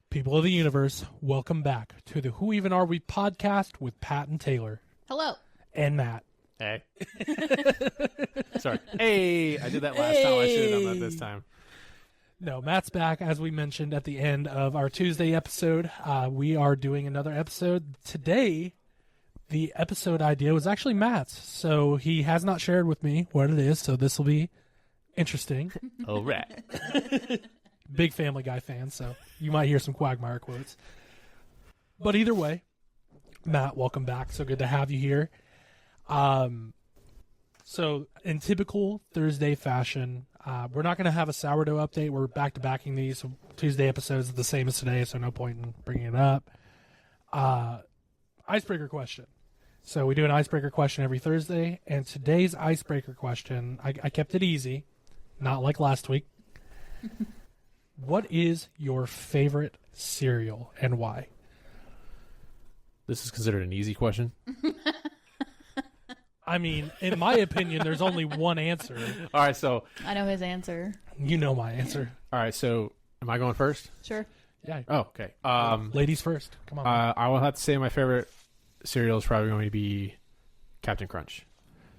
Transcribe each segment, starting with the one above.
People of the universe, welcome back to the Who Even Are We podcast with Pat and Taylor. Hello. And Matt. Hey. Sorry. Hey, I did that last time. I should have done that this time. No, Matt's back, as we mentioned at the end of our Tuesday episode. We are doing another episode. Today, the episode idea was actually Matt's, so he has not shared with me what it is, so this will be interesting. All right. Big Family Guy fan, so you might hear some Quagmire quotes. But either way, Matt, welcome back. So good to have you here. So in typical Thursday fashion, we're not going to have a sourdough update. We're back-to-backing these. So Tuesday episodes are the same as today, so no point in bringing it up. Icebreaker question. So we do an icebreaker question every Thursday, and today's icebreaker question, I kept it easy, not like last week. What is your favorite cereal and why? This is considered an easy question. I mean, in my opinion, there's only one answer. All right, so... I know his answer. You know my answer. All right, so am I going first? Sure. Yeah. Oh, okay. Ladies first. Come on. I will have to say my favorite cereal is probably going to be Captain Crunch,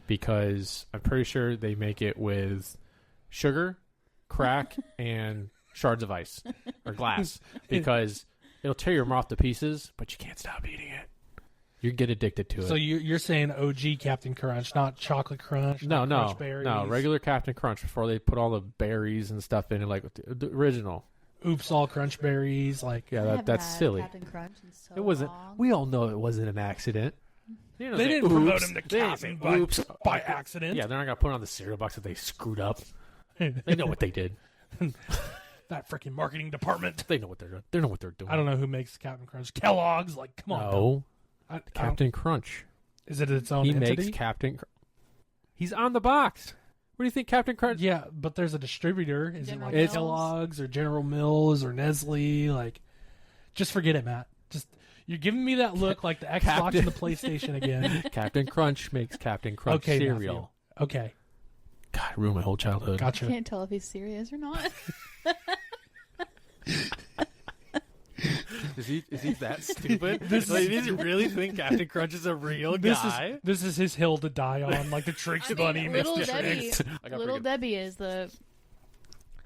because I'm pretty sure they make it with sugar, crack, and shards of ice or glass, because it'll tear your mouth to pieces, but you can't stop eating it. You get addicted to it. So you're saying OG Captain Crunch, not Chocolate Crunch? No, Crunch Berries. no, regular Captain Crunch before they put all the berries and stuff in it, like the original. Oops, all Crunch Berries, like Yeah, that's silly. Captain Crunch in so It wasn't. long. We all know it wasn't an accident. You know, they didn't promote oops. him to They didn't Captain say, oops. by accident. Yeah, they're not gonna put it on the cereal box that they screwed up. They know what they did. That freaking marketing department. They know what they're doing. They know what they're doing. I don't know who makes Captain Crunch. Kellogg's, like, come on. No, I Captain Crunch. Is it its own He entity? makes Captain. He's on the box. What do you think, Captain Crunch? Yeah, but there's a distributor. Is General it like Mills? Kellogg's or General Mills or Nestle? Like, just forget it, Matt. Just you're giving me that look like the Xbox and the PlayStation again. Captain Crunch makes Captain Crunch Okay, cereal. Matthew. Okay, God, ruined my whole childhood. gotcha. Can't tell if he's serious or not. Is he that stupid? Does he really think Captain Crunch is a real guy? This is his hill to die on, like the Tricks Bunny. Little Mr. Debbie. Tricks. Little Debbie is the.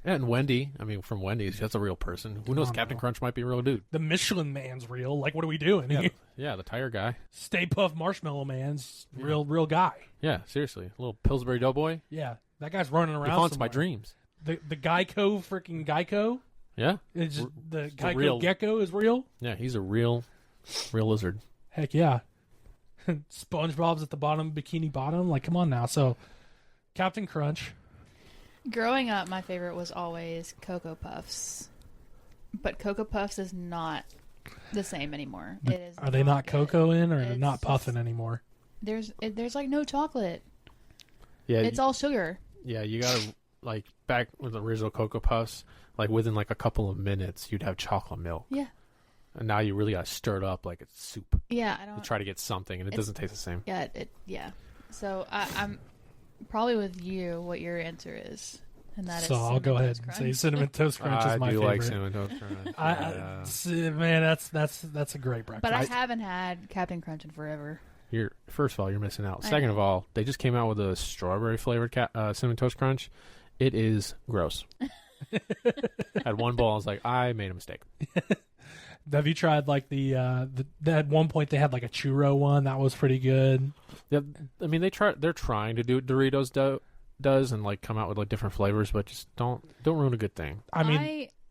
Yeah, and Wendy. I mean, from Wendy's, that's a real person. Who knows? on Captain now. Crunch might be a real dude. The Michelin Man's real. Like, what are we doing? Yeah, yeah, the tire guy. Stay Puft Marshmallow Man's real guy. Yeah, seriously, a little Pillsbury Doughboy. Yeah, that guy's running He around. haunts my somewhere. dreams. The Geico, freaking Geico. Yeah, It's just, the Geico real- gecko is real. yeah, he's a real lizard. Heck yeah. SpongeBob's at the bottom, Bikini Bottom. Like, come on now. So, Captain Crunch. Growing up, my favorite was always Cocoa Puffs, but Cocoa Puffs is not the same anymore. It is. Are they not good. cocoa in, or It's not just- puffing anymore? There's like no chocolate. Yeah, It's all sugar. yeah. You gotta like back with the original Cocoa Puffs. Like within like a couple of minutes, you'd have chocolate milk. Yeah. And now you really gotta stir it up like it's soup. Yeah, I You don't. try to get something, and it doesn't taste the same. Yeah, yeah. So I'm probably with you. What your answer is, and that is. So I'll go Cinnamon ahead Toast and Crunch. say Cinnamon Toast Crunch is my I do favorite. like cinnamon toast crunch. Man, that's a great breakfast. But I haven't had Captain Crunch in forever. You're first of all, you're missing out. I Second know. of all, they just came out with a strawberry flavored cinnamon toast crunch. It is gross. At one bowl, I was like, I made a mistake. Have you tried like the at one point they had like a churro one that was pretty good. Yeah, I mean, they're trying to do what Doritos does and like come out with like different flavors, but just don't ruin a good thing. I mean,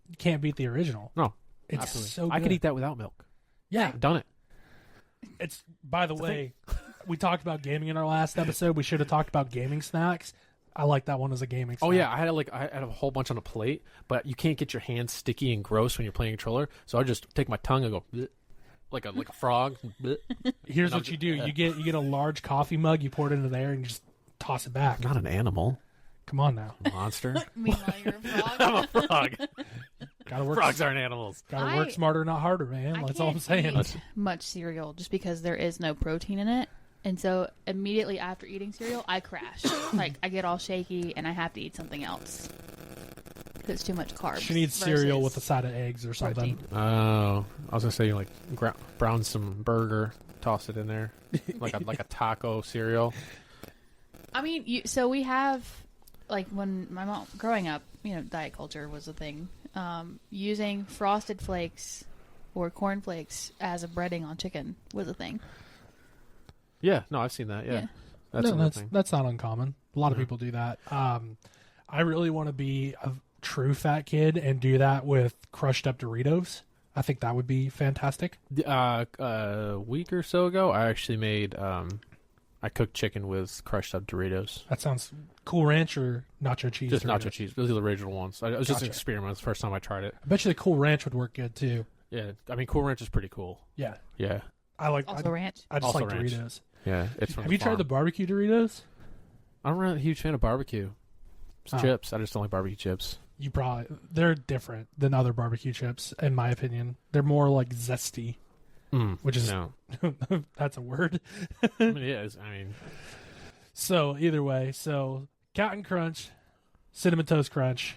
you can't beat the original. No, It's absolutely. so good. I could eat that without milk. Yeah, I've done it. it's by the way, we talked about gaming in our last episode. We should have talked about gaming snacks. I like that one as a gaming snack. Oh yeah, I had a whole bunch on a plate, but you can't get your hands sticky and gross when you're playing a controller. So I just take my tongue and go bleh, like a frog. Bleh. Here's what you do: you get a large coffee mug, you pour it into there, and you just toss it back. Not an animal, Come on now, monster. Meanwhile, you're a frog. I'm a frog. gotta work. Frogs aren't animals. Gotta work smarter, not harder, man. I That's all I'm can't saying. eat much cereal just because there is no protein in it. And so immediately after eating cereal, I crash. Like, I get all shaky and I have to eat something else. It's too much carbs. She needs cereal with a versus side of eggs or something. protein. Oh, I was gonna say like brown some burger, toss it in there, like a taco cereal. I mean, so we have, like, when my mom, growing up, diet culture was a thing. Using Frosted Flakes or Corn Flakes as a breading on chicken was a thing. Yeah, no, I've seen that. Yeah, That's not uncommon. A lot of people do that. I really want to be a true fat kid and do that with crushed up Doritos. I think that would be fantastic. A week or so ago, I actually made I cooked chicken with crushed up Doritos. That sounds Cool Ranch or nacho cheese. Just Doritos? nacho cheese. Those are the original ones. It was just an Gotcha. experiment. It was the first time I tried it. I bet you the Cool Ranch would work good too. Yeah, I mean, Cool Ranch is pretty cool. Yeah, Yeah, I like. Also ranch. I just Also like ranch. Doritos. yeah. It's from Have the you tried farm. the barbecue Doritos? I'm not a huge fan of barbecue. It's Oh. chips. I just don't like barbecue chips. They're different than other barbecue chips, in my opinion. They're more like zesty, which is no. that's a word. I mean, it is. I mean, So either way, Captain Crunch, Cinnamon Toast Crunch,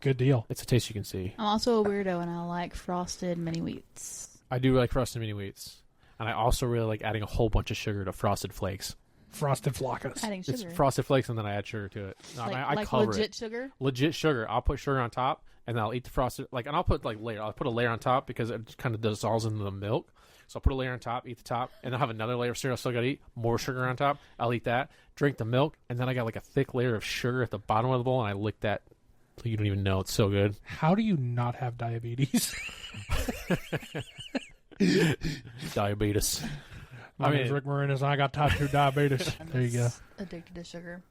good deal. it's a taste you can see. I'm also a weirdo, and I like frosted mini wheats. I do like frosted mini wheats, and I also really like adding a whole bunch of sugar to Frosted Flakes. Frosted Flockas. Adding It's sugar. Frosted Flakes, and then I add sugar to it. No, like, I like cover legit it. sugar. Legit sugar. I'll put sugar on top, and then I'll eat the frosted. And I'll put layer. I'll put a layer on top because it kind of dissolves into the milk. So I'll put a layer on top, eat the top, and I'll have another layer of cereal. Still got to eat more sugar on top. I'll eat that, drink the milk, and then I got like a thick layer of sugar at the bottom of the bowl, and I lick that. You don't even know. It's so good. How do you not have diabetes? Diabetes. My name's Rick Moranis, and I got type 2 diabetes. I'm There you go. just addicted to sugar.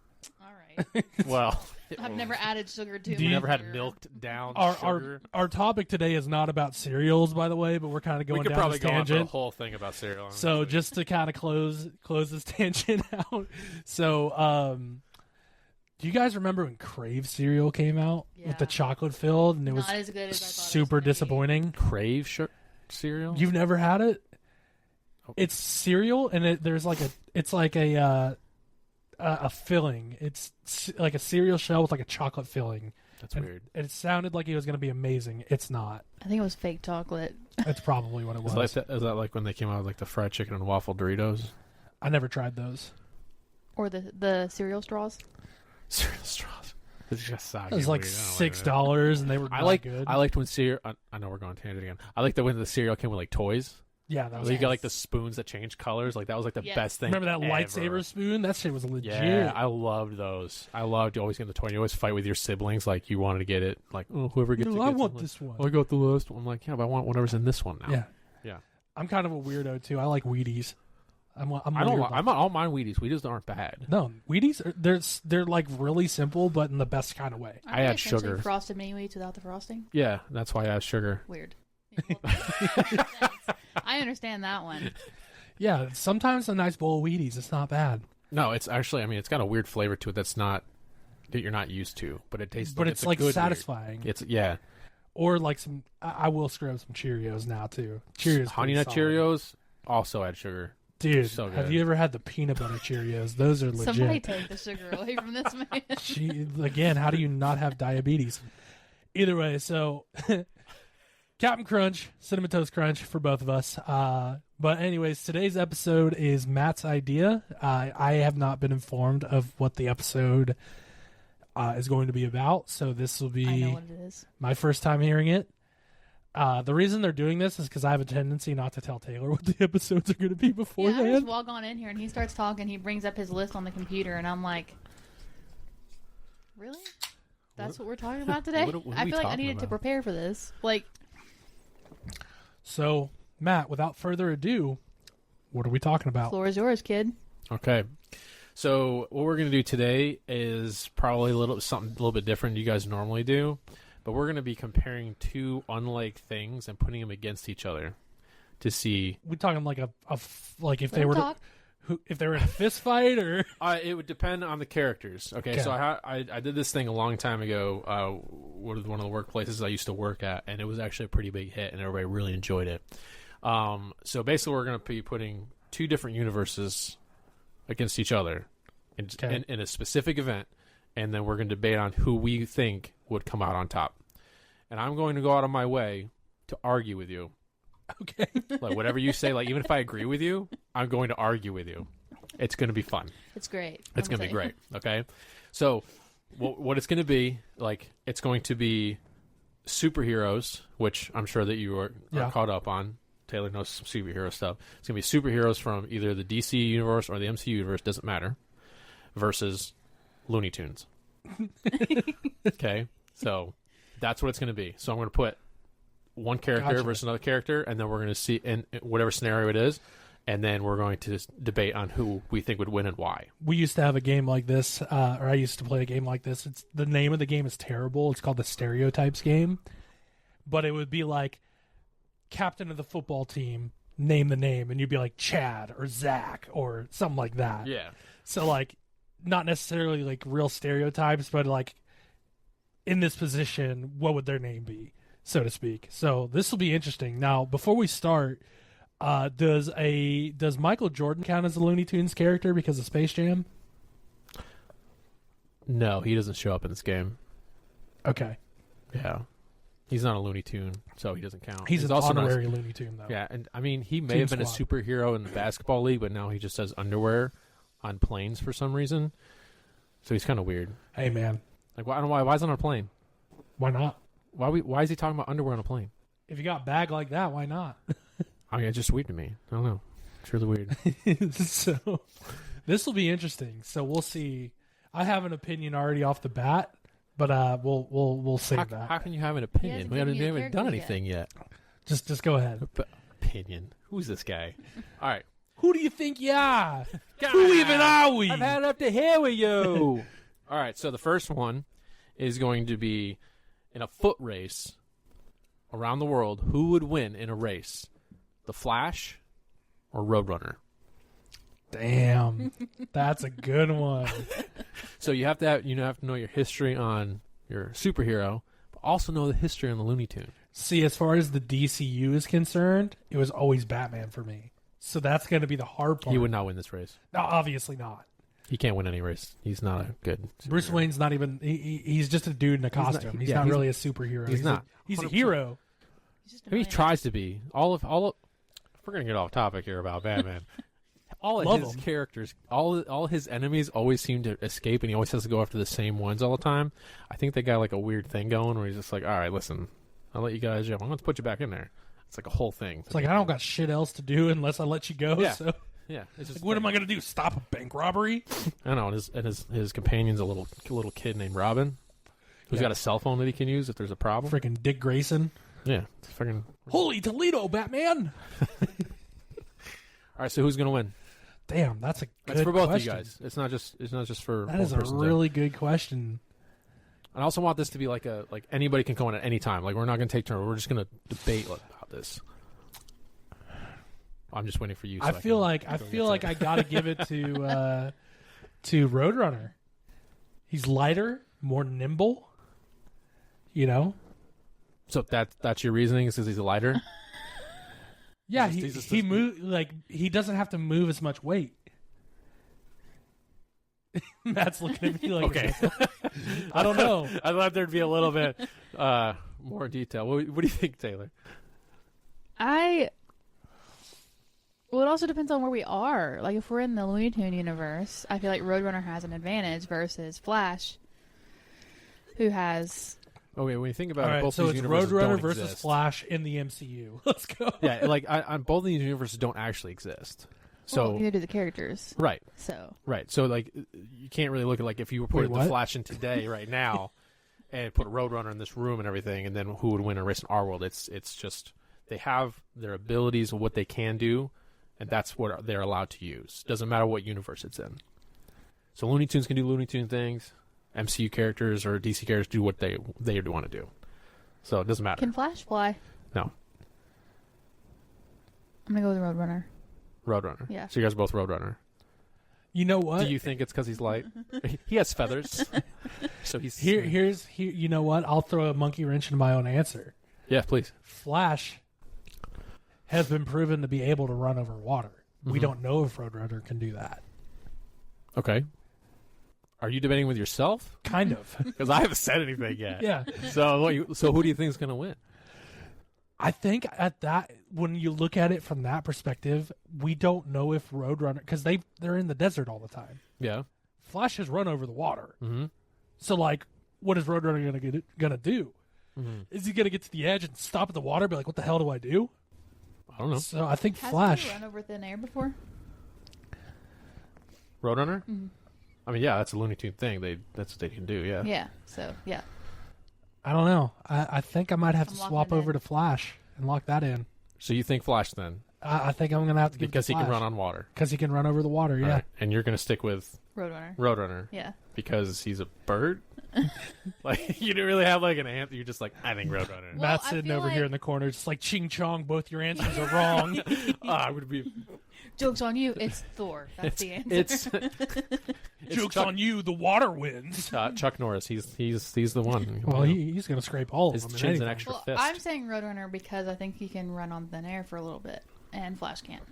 All right. Well, I've never added sugar to. Do you my never had cereal. milked down Our sugar. our topic today is not about cereals, by the way, but we're kind of We going could down probably this go on for a tangent. whole thing about cereal. So honestly. just to kind of close this tangent out. So, do you guys remember when Crave cereal came out with the Yeah. chocolate filled, and it was Not as good as I thought. super disappointing? Crave cereal. You've never had it? Oh. It's cereal, and it's like a filling. It's like a cereal shell with like a chocolate filling. That's weird. It sounded like it was going to be amazing. It's not. I think it was fake chocolate. That's probably what it was. Is that like when they came out with like the fried chicken and waffle Doritos? I never tried those. Or the cereal straws. Cereal straws. It's just soggy. It was like weird. I don't like that. $6, and they were not good. I liked when cereal. I know we're going tangent again. I liked that when the cereal came with like toys. Yeah, that was. Like, you got like the spoons that change colors. Like that was like the Yes. best thing. Remember that ever. lightsaber spoon? That shit was legit. Yeah, I loved those. I loved you always getting the toy. You always fight with your siblings. Like you wanted to get it. Like whoever gets it. I gets want it. Like, this one. I got the list. I'm like, yeah, but I want whatever's in this one now. Yeah, Yeah. I'm kind of a weirdo too. I like Wheaties. I'm I don't. weird I don't mind Wheaties. Wheaties aren't bad. No, Wheaties they're like really simple, but in the best kind of way. Aren't I they add essentially sugar. Frosted mini wheats without the frosting. Yeah, that's why I add sugar. Weird. I understand that one. Yeah, sometimes a nice bowl of Wheaties, it's not bad. No, it's actually. I mean, it's got a weird flavor to it that you're not used to, but it tastes. But it's it's like a good satisfying. Weird. It's yeah. Or like some, I will screw up some Cheerios now too. Cheerios, Honey pretty Nut solid. Cheerios also add sugar. Dude. So have good. you ever had the peanut butter Cheerios? Those are legit. Somebody take the sugar away from this man. Again, how do you not have diabetes? Either way, so Captain Crunch, Cinnamon Toast Crunch for both of us. But anyways, today's episode is Matt's idea. I have not been informed of what the episode is going to be about, so this will I know be what it is. my first time hearing it. The reason they're doing this is because I have a tendency not to tell Taylor what the episodes are going to be Yeah, I beforehand. just walk on in here and he starts talking. He brings up his list on the computer, and I'm like, "Really? That's what we're talking about today?" what are we I feel like I talking needed to about? prepare for this. Like, So, Matt, without further ado, what are we talking about? floor is yours, kid. Okay. So what we're gonna do today is probably something a little bit different than you guys normally do, but we're gonna be comparing two unlike things and putting them against each other to see. We talking like like if Let they him were talk. if they were in a fist fight or It would depend on the characters. Okay, so I did this thing a long time ago. With one of the workplaces I used to work at, and it was actually a pretty big hit, and everybody really enjoyed it. So basically, we're going to be putting two different universes against each other in a specific event, and then we're going to debate on who we think would come out on top. And I'm going to go out of my way to argue with you. Okay. Like, whatever you say, like, even if I agree with you, I'm going to argue with you. It's going to be fun. It's great. It's going to be great. Okay. So what it's going to be, like, it's going to be superheroes, which I'm sure that you are caught up on. Taylor knows some superhero stuff. It's going to be superheroes from either the DC universe or the MCU universe, doesn't matter, versus Looney Tunes. Okay. So that's what it's going to be. So I'm going to put one character versus another character, and then we're going to see in whatever scenario it is, and then we're going to debate on who we think would win and why. We used to have a game like this, or I used to play a game like this. It's the name of the game is terrible. It's called the Stereotypes game, but it would be like captain of the football team, name the name, and you'd be like Chad or Zach or something like that. Yeah. So like, not necessarily like real stereotypes, but like in this position, what would their name be, so to speak? So this will be interesting. Now, before we start, does Michael Jordan count as a Looney Tunes character because of Space Jam? No, he doesn't show up in this game. Okay. Yeah. He's not a Looney Tune, so he doesn't count. He's an also honorary Looney Tune, though. Yeah, and I mean, he may Team have been squad. a superhero in the basketball league, but now he just has underwear on planes for some reason. So he's kind of weird. Hey, man. Like, I don't know why is it on a plane? Why not? Why is he talking about underwear on a plane? If you got a bag like that, why not? I mean, it's just weird to me. I don't know. It's really weird. So this will be interesting. So we'll see. I have an opinion already off the bat, but we'll save that. How can you have an opinion? hasn't We haven't given you the even done characters anything yet. Just go ahead. Opinion? Who's this guy? All right. Who do you think you are? Who even are we? I've had it up to here with you. All right, so the first one is going to be in a foot race around the world. Who would win in a race? The Flash or Roadrunner? Damn, that's a good one. So you have to know your history on your superhero, but also know the history on the Looney Tune. See, as far as the DCU is concerned, it was always Batman for me. So that's going to be the hard part. He would not win this race. No, obviously not. He can't win any race. He's not a good superhero. Bruce Wayne's not even. He's just a dude in a costume. He's not really a superhero. He's not. He's a 100%. hero. He's just I mean, he annoying. tries to be. All of. If we're gonna get off topic here about Batman. All of Love his him. characters, all his enemies always seem to escape, and he always has to go after the same ones all the time. I think they got like a weird thing going where he's just like, all right, listen, I'll let you guys jump. I'm going to put you back in there. It's like a whole thing. It's like I don't got shit else to do unless I let you go. Yeah. So Yeah, it's just like, what am I going to do? Stop a bank robbery? I know, and his companion's a little kid named Robin, who's Yeah. got a cell phone that he can use if there's a problem. Freaking Dick Grayson. Yeah, it's freaking. Holy Toledo, Batman! All right, so who's going to win? Damn, that's a good That's for both question. of you guys. It's not just for That one is a person. really good question. I also want this to be like anybody can come in at any time. Like, we're not going to take turns. We're just going to debate about this. I'm just waiting for you. So I feel like I got to give it to Roadrunner. He's lighter, more nimble. You know. So that's your reasoning, is because he's a lighter. Yeah, He's just he move like he doesn't have to move as much weight. Matt's looking at me like, Okay. I don't know. I thought there'd be a little bit more detail. What do you think, Taylor? Well, it also depends on where we are. Like, if we're in the Looney Tune universe, I feel like Roadrunner has an advantage versus Flash, who has... Okay, when you think about All it, right, both so these it's universes Roadrunner don't versus exist. Flash in the MCU. Let's go. Yeah, like on both of these universes don't actually exist. So Well, neither do the characters. right. So like you can't really look at like if you were putting Wait, the what? Flash in today right now and put a Roadrunner in this room and everything, and then who would win a race in our world? It's just they have their abilities of what they can do, and that's what they're allowed to use. Doesn't matter what universe it's in. So Looney Tunes can do Looney Tune things. MCU characters or DC characters do what they want to do. So it doesn't matter. Can Flash fly? No. I'm going to go with Roadrunner. Roadrunner. Yeah. So you guys are both Roadrunner. You know what? Do you think it's because he's light? He has feathers. So he's... Here. You know what? I'll throw a monkey wrench into my own answer. Yeah, please. Flash has been proven to be able to run over water. We Mhm. don't know if Roadrunner can do that. Okay. Are you debating with yourself? Kind of. Because I haven't said anything yet. Yeah. So who do you think is going to win? I think when you look at it from that perspective, we don't know if Roadrunner, because they're in the desert all the time. Yeah. Flash has run over the water. Mm-hmm. So, like, what is Roadrunner gonna do? Mm-hmm. Is he gonna get to the edge and stop at the water and be like, what the hell do I do? I don't know. So I think Has Flash. he run over thin air before? Roadrunner? Mm-hmm. I mean, yeah, that's a Looney Tune thing. That's what they can do, yeah. Yeah. So yeah. I don't know. I think I might have to I'm swap locking over in. to Flash and lock that in. So you think Flash then? I think I'm gonna have to give Because he can run on water. Because he can run over the water. Yeah. All right. And you're going to stick with Roadrunner. Roadrunner. Yeah. Because he's a bird? Like, you didn't really have like an answer. You're just like, I think Roadrunner. Well, Matt's I sitting feel over here like- in the corner, just like ching chong. Both your answers are wrong. I would be. Joke's on you. It's Thor. That's the answer. It's Joke's Chuck, on you. The water wins. Chuck Norris. He's the one. Well, he's gonna scrape all His of them. chin's in an anything. extra Well, fist. I'm saying Roadrunner because I think he can run on thin air for a little bit, and Flash can't.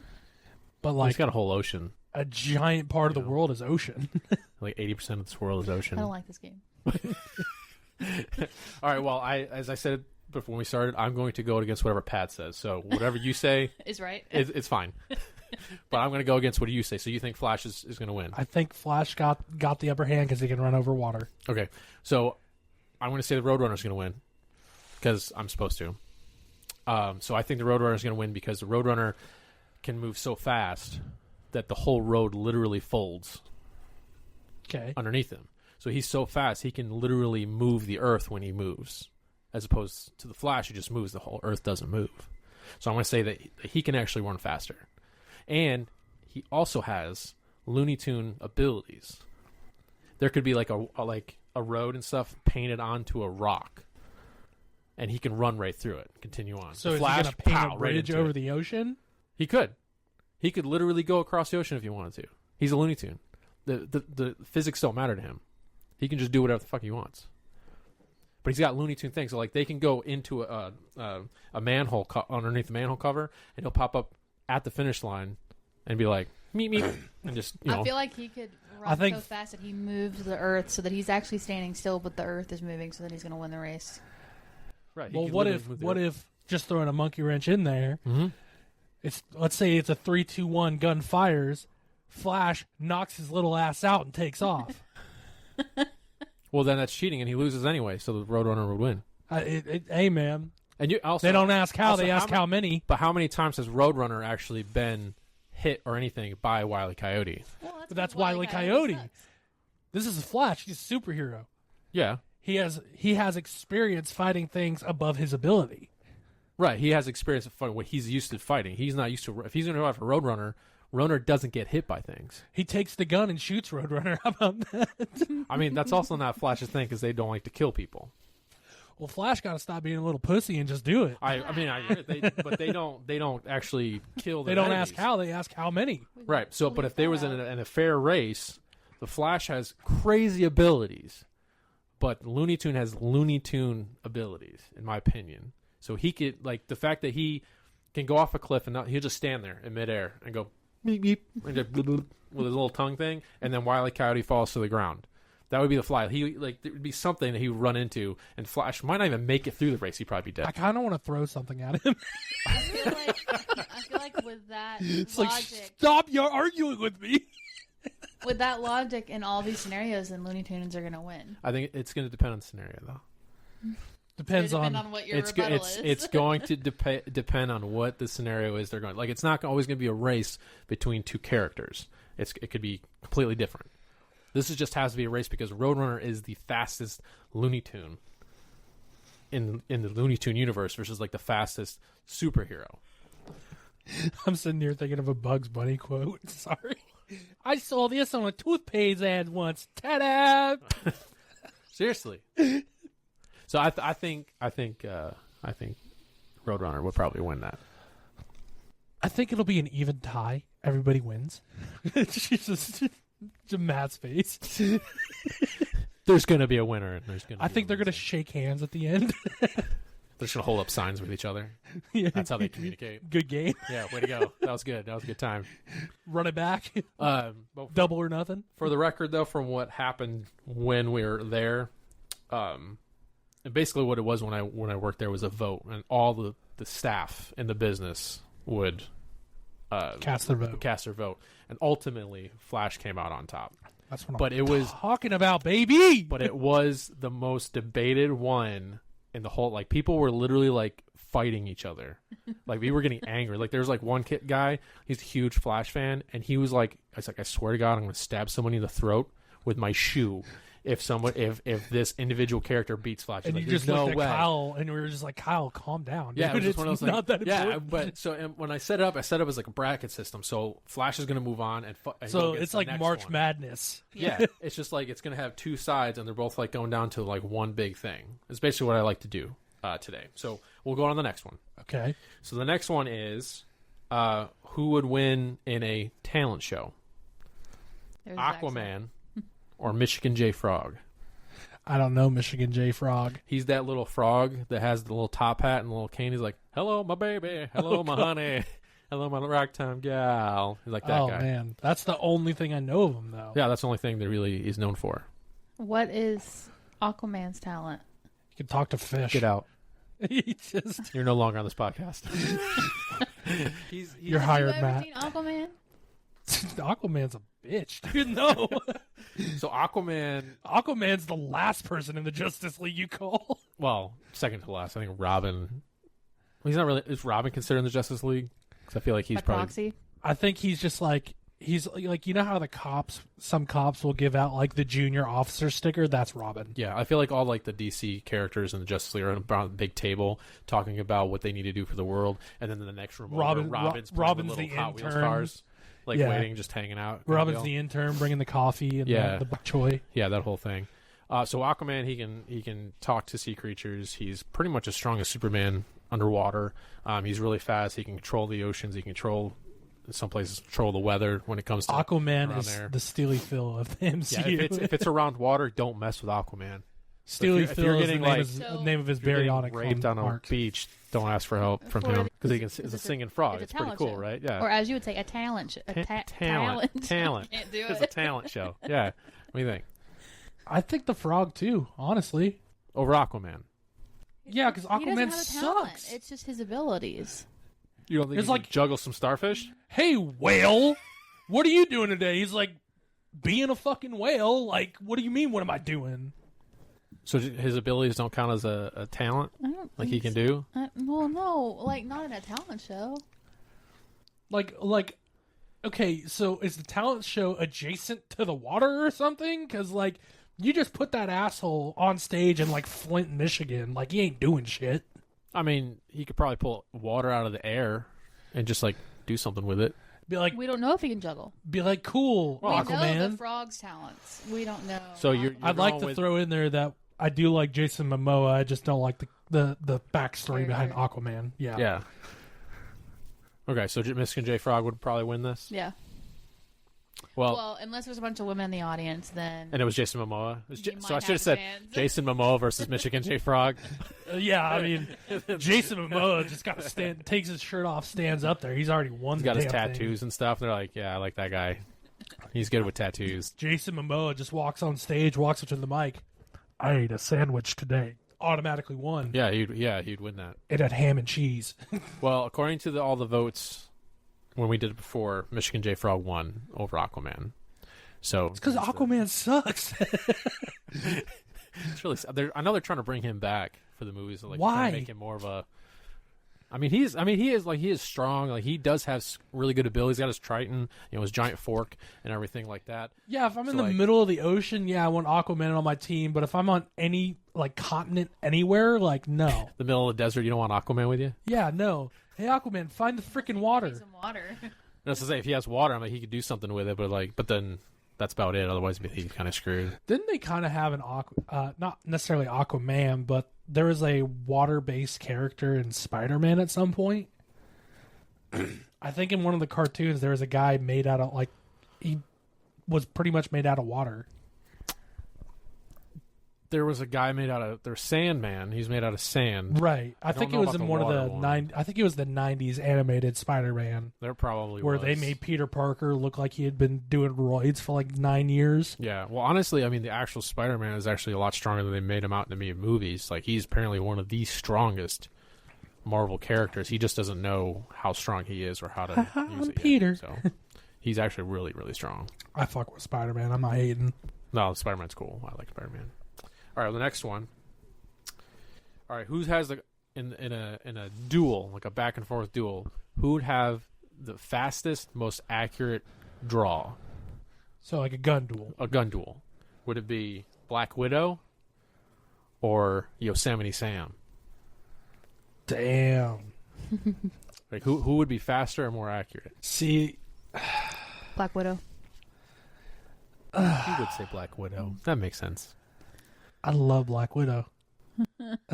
But He's like got a whole ocean. a giant part of the Yeah. world is ocean. Like 80% of this world is ocean. I don't like this game. All right. Well, as I said before when we started, I'm going to go against whatever Pat says. So whatever you say, Is right. it's fine. But I'm going to go against what you say. So you think Flash is going to win? I think Flash got the upper hand because he can run over water. Okay. So I'm going to say the Roadrunner is going to win because I'm supposed to. So I think the Roadrunner is going to win because the Roadrunner can move so fast that the whole road literally folds Okay. underneath him. So he's so fast he can literally move the earth when he moves, as opposed to the Flash who just moves. The whole earth doesn't move. So I'm going to say that he can actually run faster, and he also has Looney Tune abilities. There could be like a road and stuff painted onto a rock, and he can run right through it. Continue on. So The is Flash, he going to paint pow, a right bridge into over it. the ocean? He could. He could literally go across the ocean if he wanted to. He's a Looney Tune. The physics don't matter to him. He can just do whatever the fuck he wants. But he's got Looney Tune things. So like they can go into a manhole underneath the manhole cover, and he'll pop up at the finish line and be like meep meep, and just I feel like he could run think- so fast that he moves the Earth so that he's actually standing still, but the Earth is moving, so that he's going to win the race. right. he Well, could what literally if move the what earth. if just throwing a monkey wrench in there? Mm-hmm. Let's say it's a 3, 2, 1 gun fires. Flash knocks his little ass out and takes off. Well, then that's cheating, and he loses anyway. So the Roadrunner would win. Hey man, And you also they don't ask how, also, they ask how how many. But how many times has Roadrunner actually been hit or anything by Wile E. Coyote? Well, But that's because Wile Wile E. E. Coyote. sucks. This is Flash. He's a superhero. Yeah. He has experience fighting things above his ability. Right, he has experience of fighting. What he's used to fighting. He's not used to. If he's going to go after Roadrunner, Roadrunner doesn't get hit by things. He takes the gun and shoots Roadrunner. How about that? I mean, that's also not Flash's thing because they don't like to kill people. Well, Flash got to stop being a little pussy and just do it. I mean, I get it. But they don't actually kill. They Their don't enemies. ask how, they ask how many. Right. So, but Leave if there that was out. in a fair race, the Flash has crazy abilities, but Looney Tune has Looney Tune abilities, in my opinion. So he could, like, the fact that he can go off a cliff and he'll just stand there in midair and go beep beep and just bloop, bloop, with his little tongue thing, and then Wile E. Coyote falls to the ground. That would be the Fly. There would be something that he would run into, and Flash might not even make it through the race. He'd probably be I dead. kind of want to throw something at him. I feel like with that It's like, logic, stop you're arguing with me. with that logic in all these scenarios, then Looney Tunes are going to win. I think it's going to depend on the scenario, though. Depends It depends on. on what your It's rebuttal is. it's going to depend on what the scenario is they're going. Like, it's not always going to be a race between two characters. It could be completely different. This just has to be a race because Roadrunner is the fastest Looney Tune in the Looney Tune universe versus like the fastest superhero. I'm sitting here thinking of a Bugs Bunny quote. Sorry. I saw this on a toothpaste ad once. Ta-da! Seriously. So I think Roadrunner would probably win that. I think it'll be an even tie. Everybody wins. Jesus. Matt's face. There's going to be a winner. And there's going. I think they're going to shake hands at the end. They're just gonna hold up signs with each other. Yeah. That's how they communicate. Good game. Yeah, way to go. That was good. That was a good time. Run it back. But Double or nothing. for the record, though, from what happened when we were there, and basically what it was when I worked there was a vote, and all the staff in the business would Cast their vote. cast their vote, and ultimately Flash came out on top. That's what But I'm it was talking about, baby. but it was the most debated one in the whole. Like, people were literally like fighting each other. Like, we were getting angry. Like, there was like one guy, he's a huge Flash fan, and he was like, I swear to God, I'm going to stab somebody in the throat with my shoe if this individual character beats Flash. And Like, you there's just no looked at way. Kyle, and we were just like, Kyle, calm down. Yeah, dude. it was It's just one of those not that yeah, important. but so and when I set it up as like a bracket system. So Flash is going to move on, and So go against it's the like next March one. Madness. Yeah, it's just like it's going to have two sides, and they're both like going down to like one big thing. It's basically what I like to do today. So we'll go on to the next one. Okay. So the next one is who would win in a talent show? There's Zach's Aquaman or Michigan J. Frog? I don't know Michigan J. Frog. He's that little frog that has the little top hat and the little cane. He's like, "Hello, my baby. Hello, my honey. Hello, my ragtime gal." He's like that Oh guy. man, that's the only thing I know of him though. Yeah, that's the only thing that really is known for. What is Aquaman's talent? You can talk to fish. Get out. He just You're no longer on this podcast. you're Have hired, you ever Matt. seen Aquaman? Aquaman's a bitch, dude. No, So Aquaman, Aquaman's the last person in the Justice League you call. well, second to last. I think Robin. Well, he's not really. Is Robin considered in the Justice League? Because I feel like he's By probably. proxy? I think he's just like he's like, you know how some cops will give out like the junior officer sticker. That's Robin. Yeah, I feel like all like the DC characters in the Justice League are around a big table talking about what they need to do for the world, and then in the next room, Robin's Robin's the little Hot Wheels intern. cars, like Yeah. waiting, just hanging out. Robin's the intern bringing the coffee and Yeah. the bok choy. Yeah, that whole thing. So Aquaman, he can talk to sea creatures. He's pretty much as strong as Superman underwater. He's really fast. He can control the oceans. He can control, in some places, control the weather when it comes to Aquaman around is there. the Steely Phil of the Yeah, MCU. if it's around water, don't mess with Aquaman. Steely if Phil you're is the getting, name, like- of, So- name of his If you're getting baryonic raped on a arc. beach, don't ask for help from For him the- because he can. it's It's a a- singing frog. it's a It's pretty talent cool, show. right? Yeah. Or as you would say, a talent show. Talent. Can't do It's it. a talent show. Yeah. What do you think? I think the frog too, honestly. Over Aquaman. Yeah, because He doesn't Aquaman have a talent. sucks. It's just his abilities. You don't think It's he can like- juggle some starfish? Hey, whale, what are you doing today? He's like, being a fucking whale. Like, what do you mean? What am I doing? So his abilities don't count as a talent, I don't like think he can so. do. Well, no, like not in a talent show. Like, okay, so is the talent show adjacent to the water or something? Because, like, you just put that asshole on stage in, like, Flint, Michigan. Like, he ain't doing shit. I mean, he could probably pull water out of the air and just like do something with it. Be like, We don't know if he can juggle. cool, We know Aquaman. the frog's talents. We don't know. So you're I'd like going to with- throw in there that I do like Jason Momoa. I just don't like the backstory behind Character. Aquaman. Yeah. Yeah. Okay, so Michigan J. Frog would probably win this. Yeah. Well, Unless there's a bunch of women in the audience, then and it was Jason Momoa. It was You so might I should have have said a chance. Jason Momoa versus Michigan J. Frog. Yeah, I mean, Jason Momoa just got to takes his shirt off, stands up there. He's already won. He's the got his damn thing. tattoos and stuff. They're like, yeah, I like that guy. He's good with tattoos. Jason Momoa just walks on stage, walks up to the mic. I ate a sandwich today. Automatically won. Yeah, he'd win that. It had ham and cheese. Well, according to all the votes when we did it before, Michigan J. Frog won over Aquaman. So It's because Aquaman sucks. it's really. I know they're trying to bring him back for the movies. So like, Why? trying to make him more of a. he is strong. Like he does have really good abilities. He's got his Triton, his giant fork and everything like that. Yeah, if I'm in So, the like- middle of the ocean, yeah, I want Aquaman on my team. But if I'm on any like continent anywhere, like no, The middle of the desert, you don't want Aquaman with you. yeah, no. Hey, Aquaman, find the freaking water. need some water. That's to say, if he has water, he could do something with it. But then that's about it. Otherwise, he's kind of screwed. Didn't they kind of have an not necessarily Aquaman, but there was a water-based character in Spider-Man at some point. I think in one of the cartoons there was a guy made out of he was pretty much made out of water. there was a guy made out of there's Sandman. He's made out of sand. Right. I think it was in one of the one. I think it was the 90s animated Spider-Man There probably where was. they made Peter Parker look like he had been doing roids for like 9 years. Yeah. Well, honestly, I mean, the actual Spider-Man is actually a lot stronger than they made him out in the movies. Like, he's apparently one of the strongest Marvel characters. He just doesn't know how strong he is or how to use it Peter. yet. So he's actually really, really strong. I fuck with Spider-Man. I'm not hating. No, Spider-Man's cool. I like Spider-Man. All right, the next one. All right, who has the in a duel, like a back and forth duel? Who would have the fastest, most accurate draw? So like a gun duel. A gun duel. Would it be Black Widow or Yosemite Sam? Damn. Like who would be faster or more accurate? See, Black Widow. You would say Black Widow. That makes sense. I love Black Widow.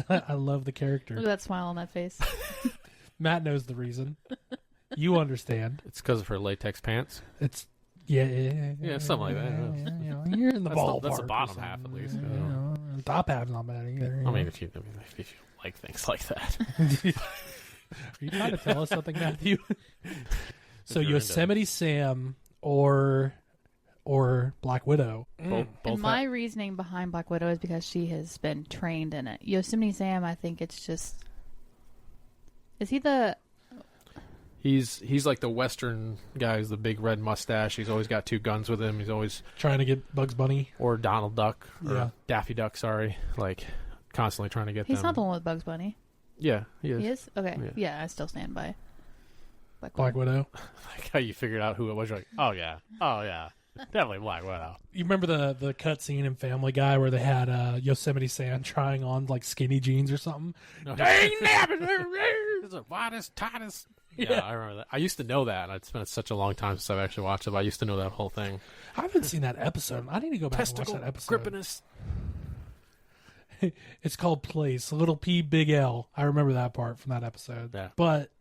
I love the Look character. at that smile on that face. Matt knows the reason. You understand. It's because of her latex pants. It's yeah, something like that. Yeah, you're in the ballpark. That's the or bottom something. half, at least. The top half's not bad either. I mean, if you like things like that. Are you trying to tell us something, Matthew? So If you're Yosemite Sam or Black Widow. Both And my reasoning behind Black Widow is because she has been trained in it. Yosemite Sam, I think it's just... Is he the... He's like the Western guy who's the big red mustache. He's always got two guns with him. He's always... Trying to get Bugs Bunny. Or Donald Duck. Or Yeah. Daffy Duck, sorry. Like, constantly trying to get He's them. not the one with Bugs Bunny. Yeah, he is. He is? Okay. Yeah. Yeah, I still stand by Black Widow. Like how you figured out who it was. You're like, oh yeah. Definitely Black Widow. You remember the cut scene in Family Guy where they had Yosemite Sam trying on like skinny jeans or something? No, Dang nabbit! It's the widest, tightest. Yeah, I remember that. I used to know that. And it's been such a long time since I've actually watched it, but I used to know that whole thing. I haven't seen that episode. I need to go back and watch Testicle that episode. grippiness. It's called Place. Little P, Big L. I remember that part from that episode. Yeah. But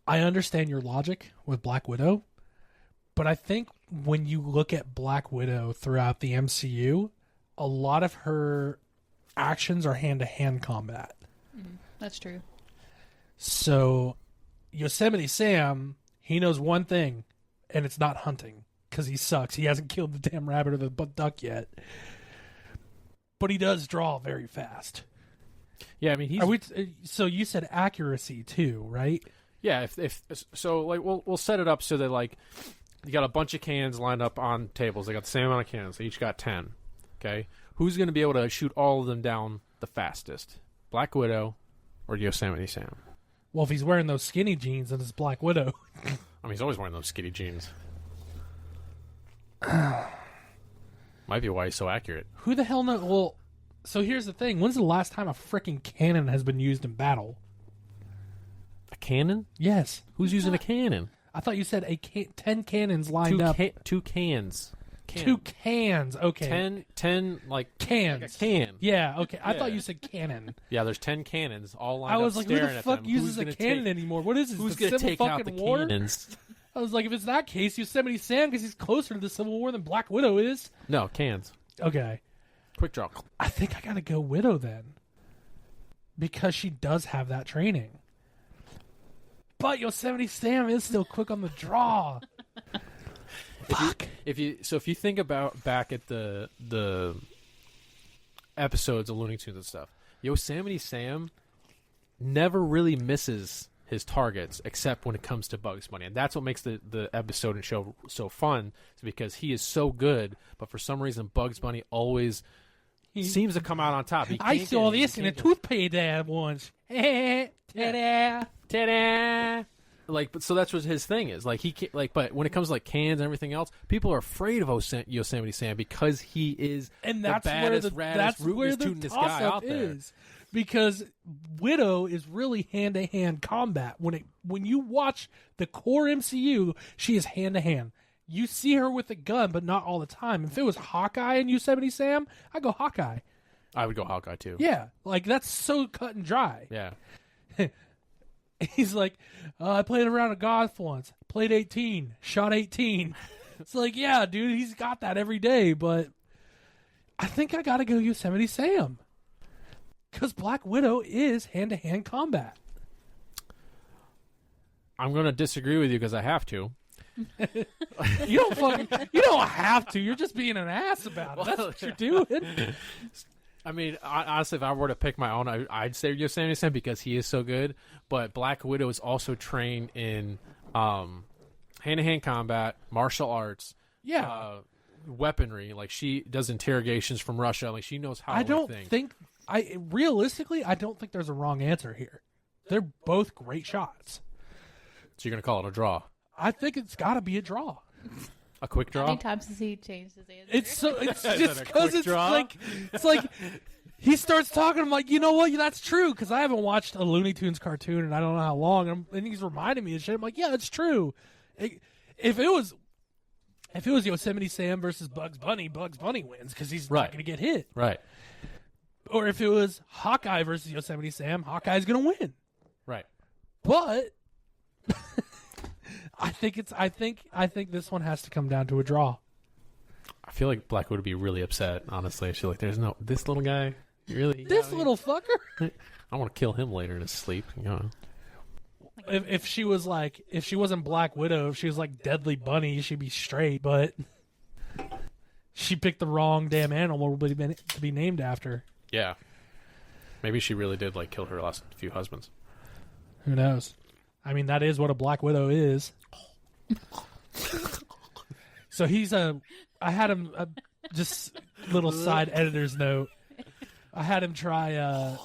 I understand your logic with Black Widow. But I think when you look at Black Widow throughout the MCU, a lot of her actions are hand-to-hand combat. That's true. So Yosemite Sam, he knows one thing, and it's not hunting, because he sucks. He hasn't killed the damn rabbit or the duck yet. But he does draw very fast. Yeah, I mean he's. So you said accuracy too, right? Yeah, if so, like we'll set it up so that like you got a bunch of cans lined up on tables. They got the same amount of cans. They each got 10. Okay, who's going to be able to shoot all of them down the fastest? Black Widow or Yosemite Sam? Well, if he's wearing those skinny jeans, then it's Black Widow. I mean, he's always wearing those skinny jeans. Might be why he's so accurate. Who the hell knows? Well, so here's the thing. When's the last time a freaking cannon has been used in battle? A cannon? Yes. Who's using a cannon? I thought you said 10 cannons lined up. Two cans. Two cans. Okay. 10 like cans. Like a can. Yeah, okay. I Yeah. thought you said cannon. Yeah, there's 10 cannons all lined I up was like, who staring the at fuck them. uses Who's a gonna cannon take, anymore? What is this? Who's the going to Civil take out the fucking War? cannons? I was like, if it's that case, Yosemite Sam, because he's closer to the Civil War than Black Widow is. No, cans. Okay. Quick draw. I think I gotta go Widow then. Because she does have that training. But Yosemite Sam is still quick on the draw. Fuck. If you think about back at the episodes of Looney Tunes and stuff, Yosemite Sam never really misses his targets except when it comes to Bugs Bunny, and that's what makes the episode and show so fun. Is because he is so good, but for some reason Bugs Bunny always seems to come out on top. I saw this in a toothpaste ad once. Ta-da. Ta-da! Like, but so that's what his thing is. Like he can't, like, but when it comes to like cans and everything else, people are afraid of Yosemite Sam because he is And that's the baddest, where raddest, the rootinest, tunedest guy toss-up out there. is. Because Widow is really hand-to-hand combat. When you watch the core MCU, she is hand-to-hand. You see her with a gun, but not all the time. If it was Hawkeye and Yosemite Sam, I'd go Hawkeye. I would go Hawkeye too. Yeah, like that's so cut and dry. Yeah. He's like, I played around a golf once, played 18, shot 18. It's like, yeah, dude, he's got that every day, but I think I gotta go Yosemite Sam. Because Black Widow is hand-to-hand combat. I'm going to disagree with you because I have to. You don't have to. You're just being an ass about it. That's what you're doing. I mean, honestly, if I were to pick my own, I'd say Yosemite Sam because he is so good. But Black Widow is also trained in hand-to-hand combat, martial arts, weaponry. Like, she does interrogations from Russia. Like, she knows how everything. Realistically, I don't think there's a wrong answer here. They're both great shots. So you're going to call it a draw? I think it's got to be a draw. A quick draw? How many times has he changed his answer? It's just because it's draw? like he starts talking. I'm like, you know what? That's true because I haven't watched a Looney Tunes cartoon and I don't know how long. And he's reminding me of shit. I'm like, yeah, that's true. If it was Yosemite Sam versus Bugs Bunny wins because he's not going to get hit. Right. Or if it was Hawkeye versus Yosemite Sam, Hawkeye's going to win. Right. But I think this one has to come down to a draw. I feel like Black would be really upset, honestly. I feel like there's no... This little guy, really? This little fucker? I want to kill him later in his sleep. You know. If she wasn't Black Widow, if she was like Deadly Bunny, she'd be straight, but she picked the wrong damn animal to be named after. Yeah. Maybe she really did like kill her last few husbands. Who knows? I mean, that is what a Black Widow is. So I had him, just little side editor's note. I had him try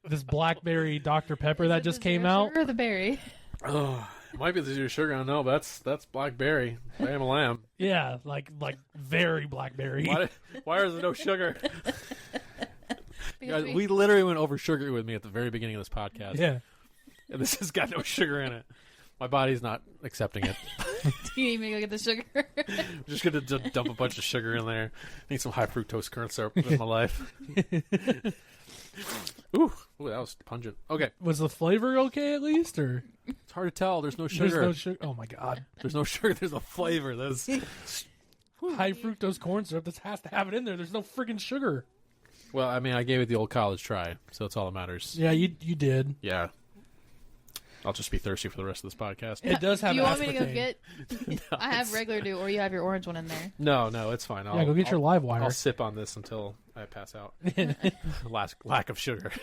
this blackberry Dr. Pepper that just came out. Or the berry. Oh, it might be the zero sugar. I don't know, but that's blackberry. Bam a lamb. Yeah, like very blackberry. Why is there no sugar? Guys, we literally went over sugar with me at the very beginning of this podcast. Yeah. And this has got no sugar in it. My body's not accepting it. Do you need me to go get the sugar? I'm just going to dump a bunch of sugar in there. Need some high fructose corn syrup in my life. Ooh, that was pungent. Okay. Was the flavor okay at least, or? It's hard to tell. There's no sugar. There's no sugar. Oh my god. There's no sugar. There's a flavor. That's high fructose corn syrup. This has to have it in there. There's no friggin' sugar. Well, I mean, I gave it the old college try, so that's all that matters. Yeah, you did. Yeah. I'll just be thirsty for the rest of this podcast. It does have. Do you want me to go aspartame. get? No, I have regular dew, or you have your orange one in there. No, it's fine. Yeah, go get your live wire. I'll sip on this until I pass out. Lack of sugar.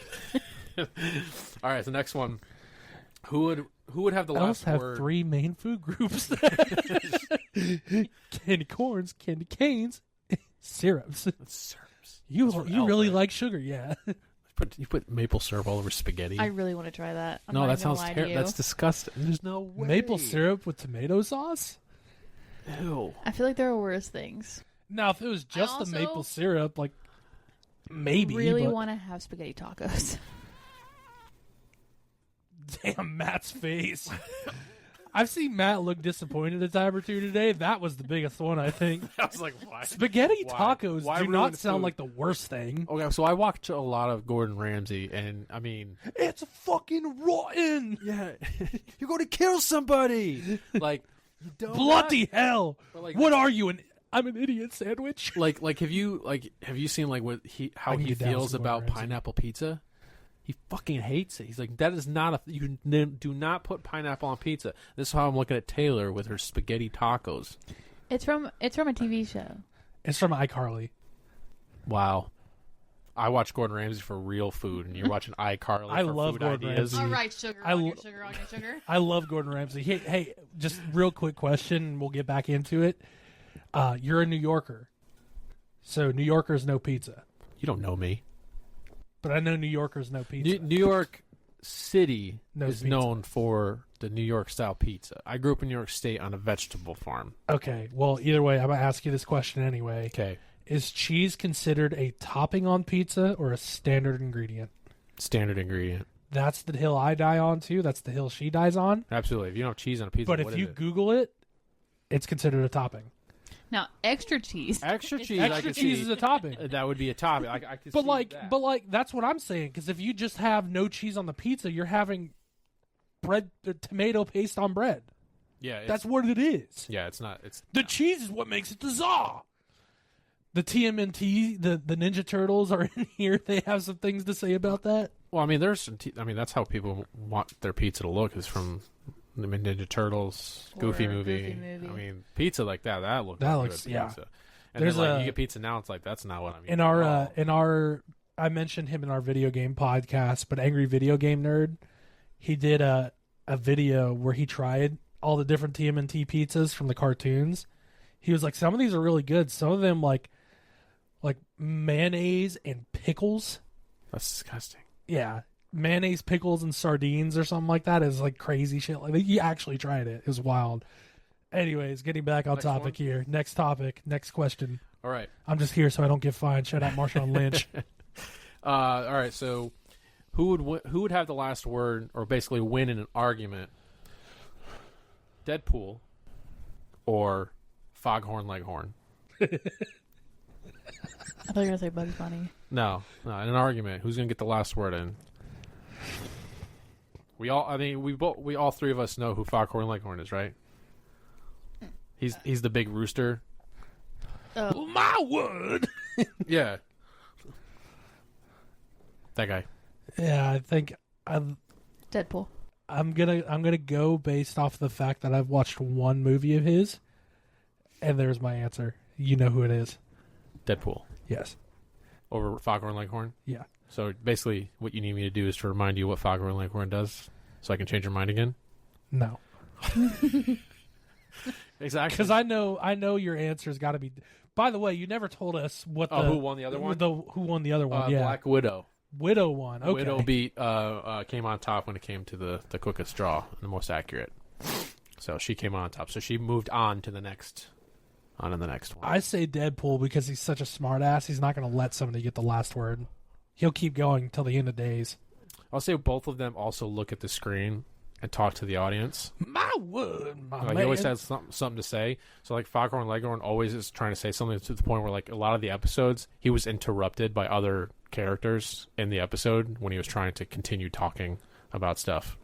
All right, the next one. Who would have the last have word? 3 main food groups: candy corns, candy canes, syrups. Syrups. You really like sugar, yeah. You put maple syrup all over spaghetti. I really want to try that. No, that sounds terrible. That's disgusting. There's no way. Maple syrup with tomato sauce? Ew. I feel like there are worse things. Now, if it was just the also maple syrup, like maybe. Really but... want to have spaghetti tacos. Damn, Matt's face. I've seen Matt look disappointed a time or two today. That was the biggest one, I think. I was like, why? Spaghetti tacos Why do ruin not sound food? like the worst thing. Okay, so I watch a lot of Gordon Ramsay, and I mean, it's fucking rotten. yeah, you're going to kill somebody. Like, bloody hell! Like, what are you? I'm an idiot sandwich. Like, have you seen like how he feels about pineapple pizza? He fucking hates it. He's like, that is not you do not put pineapple on pizza. This is how I'm looking at Taylor with her spaghetti tacos. It's from a TV show. It's from iCarly. Wow. I watch Gordon Ramsay for real food, and you're watching iCarly I for love food Gordon ideas. Ramsay. All right, sugar on your sugar on your sugar. I love Gordon Ramsay. Hey, just real quick question, and we'll get back into it. You're a New Yorker, so New Yorkers know pizza. You don't know me. But I know New Yorkers know pizza. New York City Knows is pizza. known for the New York style pizza. I grew up in New York State on a vegetable farm. Okay, well, either way, I'm going to ask you this question anyway. Okay. Is cheese considered a topping on pizza or a standard ingredient? Standard ingredient. That's the hill I die on, too. That's the hill she dies on. Absolutely. If you don't have cheese on a pizza, But what if you is it? Google it, it's considered a topping. Now, extra cheese. Extra cheese, I Extra can cheese see. is a topping. That would be a topping. I can But see that. that's what I'm saying. Because if you just have no cheese on the pizza, you're having tomato paste on bread. Yeah, That's what it is. yeah. It's not. It's The cheese is what makes it the za. The TMNT, the Ninja Turtles are in here. They have some things to say about that. Well, I mean, that's how people want their pizza to look, is from the Ninja Turtles, Goofy movie. I mean, pizza like that looks good yeah. pizza. And There's then, you get pizza now, it's like, that's not what I mean. In our, I mentioned him in our video game podcast, but Angry Video Game Nerd, he did a video where he tried all the different TMNT pizzas from the cartoons. He was like, some of these are really good. Some of them like mayonnaise and pickles. That's disgusting. Yeah. Mayonnaise, pickles, and sardines or something like that is like crazy shit. Like, he actually tried it. It was wild. Anyways, getting back on topic here. Next topic. Next question. All right. I'm just here so I don't get fined. Shout out Marshawn Lynch. All right. So, who would have the last word, or basically win in an argument? Deadpool or Foghorn Leghorn? I thought you were gonna say Bugs Bunny. No, in an argument, who's gonna get the last word in? We all three of us know who Foghorn Leghorn is, right? He's the big rooster. Oh. My word. Yeah. That guy. Yeah, I think Deadpool. I'm gonna go based off the fact that I've watched one movie of his, and there's my answer. You know who it is. Deadpool. Yes. Over Foghorn Leghorn? Yeah. So basically what you need me to do is to remind you what Foghorn Leghorn does so I can change your mind again? No. Exactly. Because I know your answer's got to be. By the way, you never told us what who won the other one? Who won the other one? Yeah, Black Widow. Widow won. Okay. Widow came on top when it came to the quickest draw, the most accurate. So she came on top. So she moved on to the next one. I say Deadpool because he's such a smart ass. He's not going to let somebody get the last word. He'll keep going till the end of days. I'll say both of them also look at the screen and talk to the audience. My word, my man. He always has something to say. So like Foghorn Leghorn always is trying to say something, to the point where like a lot of the episodes he was interrupted by other characters in the episode when he was trying to continue talking about stuff.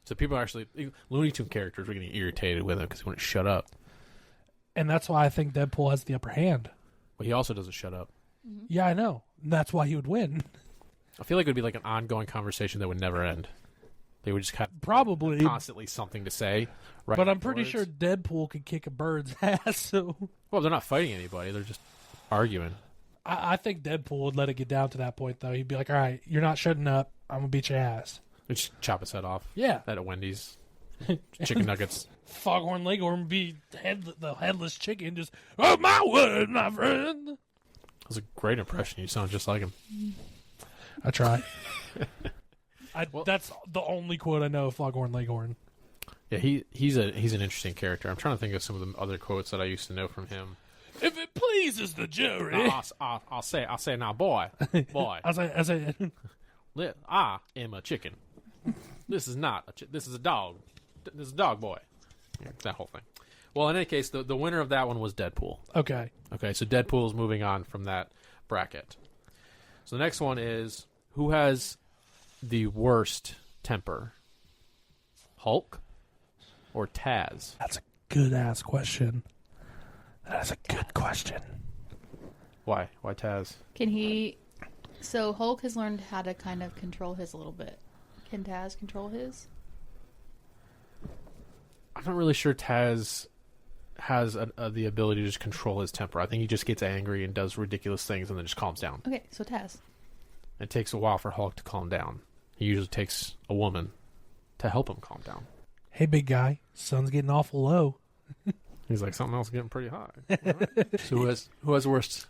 So people actually, Looney Tune characters were getting irritated with him because he wouldn't shut up. And that's why I think Deadpool has the upper hand. But he also doesn't shut up. Mm-hmm. Yeah, I know. That's why he would win. I feel like it would be like an ongoing conversation that would never end. They would just have probably constantly something to say. Right, but I'm pretty sure Deadpool could kick a bird's ass. So, well, they're not fighting anybody; they're just arguing. I think Deadpool would let it get down to that point, though. He'd be like, "All right, you're not shutting up. I'm gonna beat your ass." Just chop his head off. Yeah, that at Wendy's, chicken nuggets. Foghorn Leghorn would be the headless chicken. Just, oh my word, my friend. That was a great impression. You sound just like him. I try. That's the only quote I know of Foghorn Leghorn. Yeah, he's an interesting character. I'm trying to think of some of the other quotes that I used to know from him. If it pleases the jury, I'll say now, boy. I say, I am a chicken. This is not this is a dog. This is a dog boy. Yeah, that whole thing. Well, in any case, the winner of that one was Deadpool. Okay, so Deadpool is moving on from that bracket. So the next one is, who has the worst temper? Hulk or Taz? That's a good ass question. That is a good question. Why? Why Taz? Can he? So Hulk has learned how to kind of control his a little bit. Can Taz control his? I'm not really sure Taz has the ability to just control his temper. I think he just gets angry and does ridiculous things and then just calms down. Okay, so Taz. It takes a while for Hulk to calm down. He usually takes a woman to help him calm down. Hey, big guy, sun's getting awful low. He's like, something else is getting pretty high. Right. So who has the worst?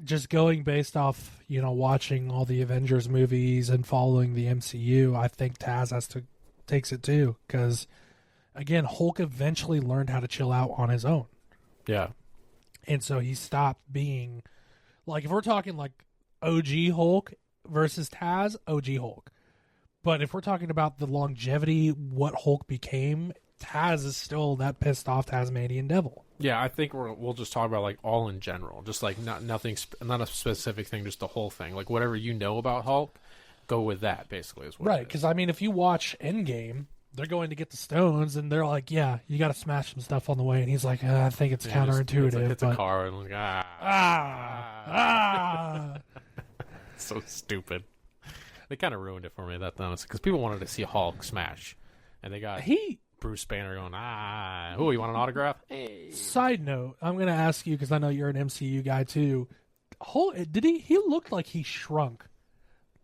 Just going based off, watching all the Avengers movies and following the MCU, I think Taz takes it too. Because, again, Hulk eventually learned how to chill out on his own. Yeah. And so he stopped being, like, if we're talking like OG Hulk versus Taz, OG Hulk. But if we're talking about the longevity, what Hulk became, Taz is still that pissed off Tasmanian devil. Yeah, I think we'll just talk about like all in general, just like not a specific thing, just the whole thing. Like whatever you know about Hulk, go with that. Basically, is what right. Because I mean, if you watch Endgame, they're going to get the stones, and they're like, "Yeah, you got to smash some stuff on the way." And he's like, "I think it's counterintuitive." It's a car and like so stupid. They kind of ruined it for me that time because people wanted to see Hulk smash, and they got Bruce Banner going, "Oh, you want an autograph?" Hey. Side note, I'm going to ask you because I know you're an MCU guy too. He looked like he shrunk.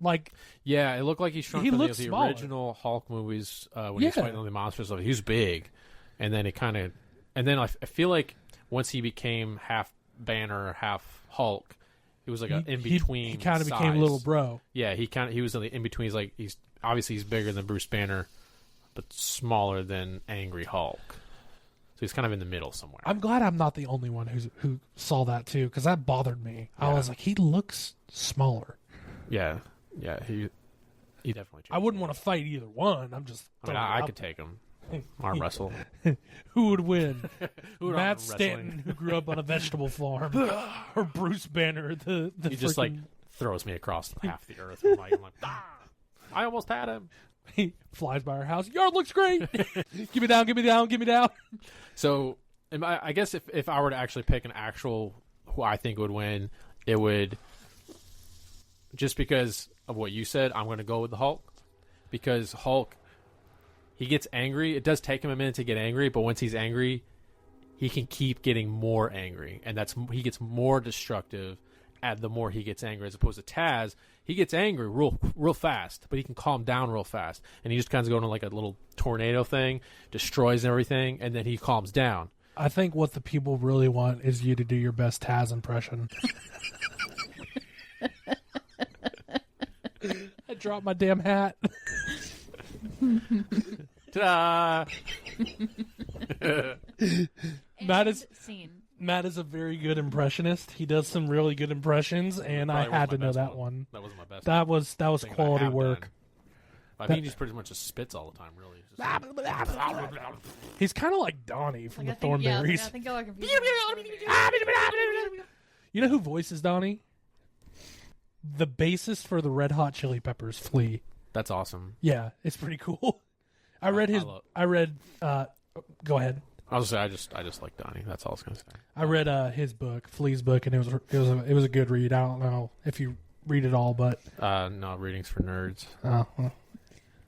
Like, yeah, it looked like he shrunk from the original Hulk movies when he was fighting all the monsters. He was big, and then I feel like once he became half Banner, half Hulk, it was like an in between. He kind of became little bro. Yeah, he was in between. He's obviously he's bigger than Bruce Banner, but smaller than Angry Hulk. So he's kind of in the middle somewhere. I'm glad I'm not the only one who saw that too, because that bothered me. Yeah. I was like, he looks smaller. Yeah. Yeah, he definitely changed. I wouldn't want to fight either one. I'm just. I could take him. Arm wrestle. Who would win? Matt Stanton, who grew up on a vegetable farm, or Bruce Banner, the he just like throws me across half the earth. I'm like, I almost had him. He flies by our house. Yard looks great. Give me down, give me down, give me down. So, I guess if I were to actually pick an actual who I think would win, it would. Just because of what you said, I'm going to go with the Hulk. Because Hulk, he gets angry. It does take him a minute to get angry, but once he's angry, he can keep getting more angry. And he gets more destructive the more he gets angry. As opposed to Taz, he gets angry real fast, but he can calm down real fast. And he just kind of goes into like a little tornado thing, destroys everything, and then he calms down. I think what the people really want is you to do your best Taz impression. I dropped my damn hat. Ta-da! Matt is a very good impressionist. He does some really good impressions, and I had to know that one. That wasn't my best. That was quality work. I mean, he just pretty much just spits all the time. Really, he's kind of like Donnie from the Thornberries. I think y'all are confused. You know who voices Donnie? The bassist for the Red Hot Chili Peppers, Flea. That's awesome. Yeah, it's pretty cool. I read. Go ahead. I was gonna say I just like Donnie. That's all I was gonna say. I read his book, Flea's book, and it was a good read. I don't know if you read it all, but no, readings for nerds. Oh, well.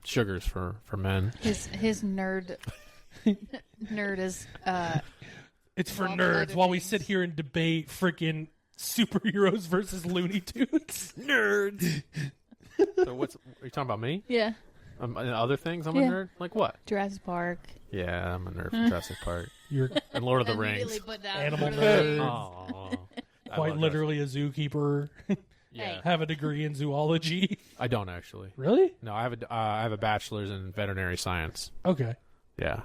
Sugars for men. His nerd is it's for nerds while we sit here and debate freaking superheroes versus Looney Tunes. Nerds. So are you talking about me? Yeah. And other things I'm a nerd? Like what? Jurassic Park. Yeah, I'm a nerd for Jurassic Park. You're and Lord of the Rings. Animal nerd. Oh, Quite literally a zookeeper. Yeah. Have a degree in zoology. I don't actually. Really? No, I have a bachelor's in veterinary science. Okay. Yeah.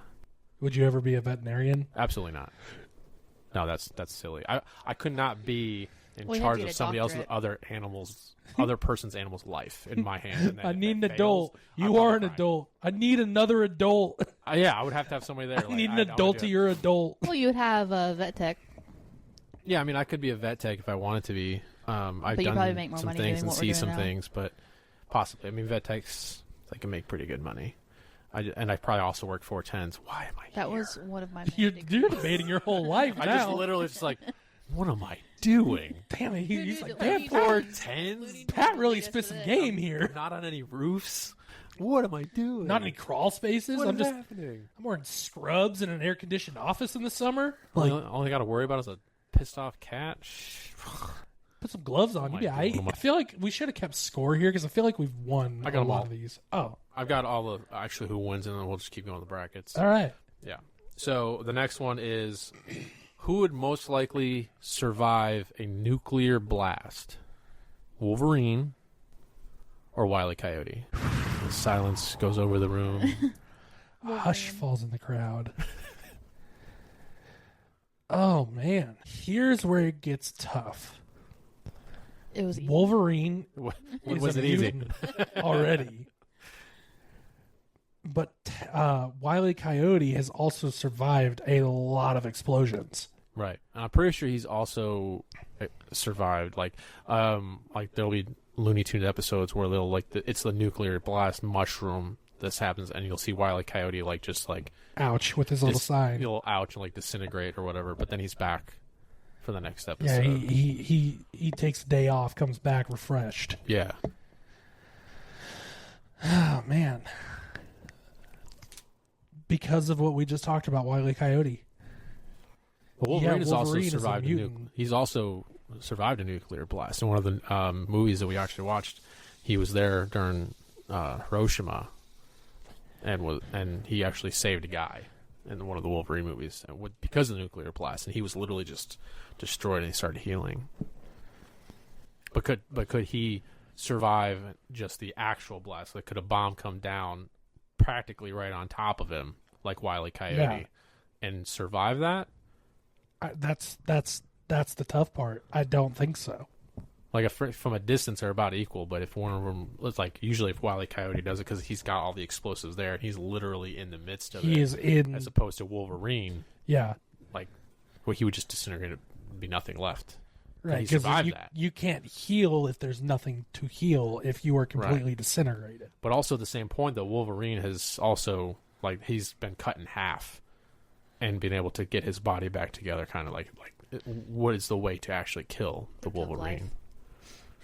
Would you ever be a veterinarian? Absolutely not. No, that's silly. I could not be in charge of somebody else's other person's animal's life in my hands. I need an adult. You are an adult. I need another adult. Yeah, I would have to have somebody there. I need an adult to your adult. Well, you would have a vet tech. Yeah, I mean, I could be a vet tech if I wanted to be. I've but you done probably make more some money things doing and what we're see doing some now. things, but possibly. I mean, vet techs, they can make pretty good money. And I probably also worked 410s. Why am I here? That was one of my You're debating your whole life now. I just literally just like, what am I doing? Damn it, he's like, Looney damn, Tunes. 410s? Pat really spit some game here. Not on any roofs. What am I doing? Not any crawl spaces. What is happening? I'm wearing scrubs in an air-conditioned office in the summer. Like, all I got to worry about is a pissed-off cat. Put some gloves on. You'd be all right. I feel like we should have kept score here because I feel like we've won a lot of these. Oh. I've got all the actually who wins, and then we'll just keep going with the brackets. All right. Yeah. So the next one is who would most likely survive a nuclear blast? Wolverine or Wile E. Coyote? The silence goes over the room. Hush falls in the crowd. Oh, man. Here's where it gets tough. It was easy. Wolverine Was it easy? already. But Wile E. Coyote has also survived a lot of explosions. Right. And I'm pretty sure he's also survived. Like there'll be Looney Tune episodes where they'll it's the nuclear blast mushroom this happens, and you'll see Wile E. Coyote like just like ouch with his little sign. He'll ouch and like disintegrate or whatever, but then he's back for the next Yeah, episode. he takes a day off, comes back refreshed. Yeah. Oh man. Because of what we just talked about, Wile E. Coyote. Well, Wolverine has also Wolverine is a survived mutant. he's also survived a nuclear blast. In one of the movies that we actually watched, he was there during Hiroshima, and he actually saved a guy in one of the Wolverine movies because of the nuclear blast, and he was literally just destroyed, and he started healing. But could he survive just the actual blast? Like, could a bomb come down practically right on top of him, like Wile E. Coyote, and survive that? That's the tough part. I don't think so. Like, from a distance, they're about equal. But if one of them, it's like usually if Wile E. Coyote does it because he's got all the explosives there, and he's literally in the midst of it. He is in, as opposed to Wolverine. Yeah, like, well, he would just disintegrate. It'd be nothing left. right. Because you can't heal if there's nothing to heal if you are completely disintegrated. But also at the same point, though, Wolverine has also like he's been cut in half, and been able to get his body back together. Kind of like what is the way to actually kill the Wolverine?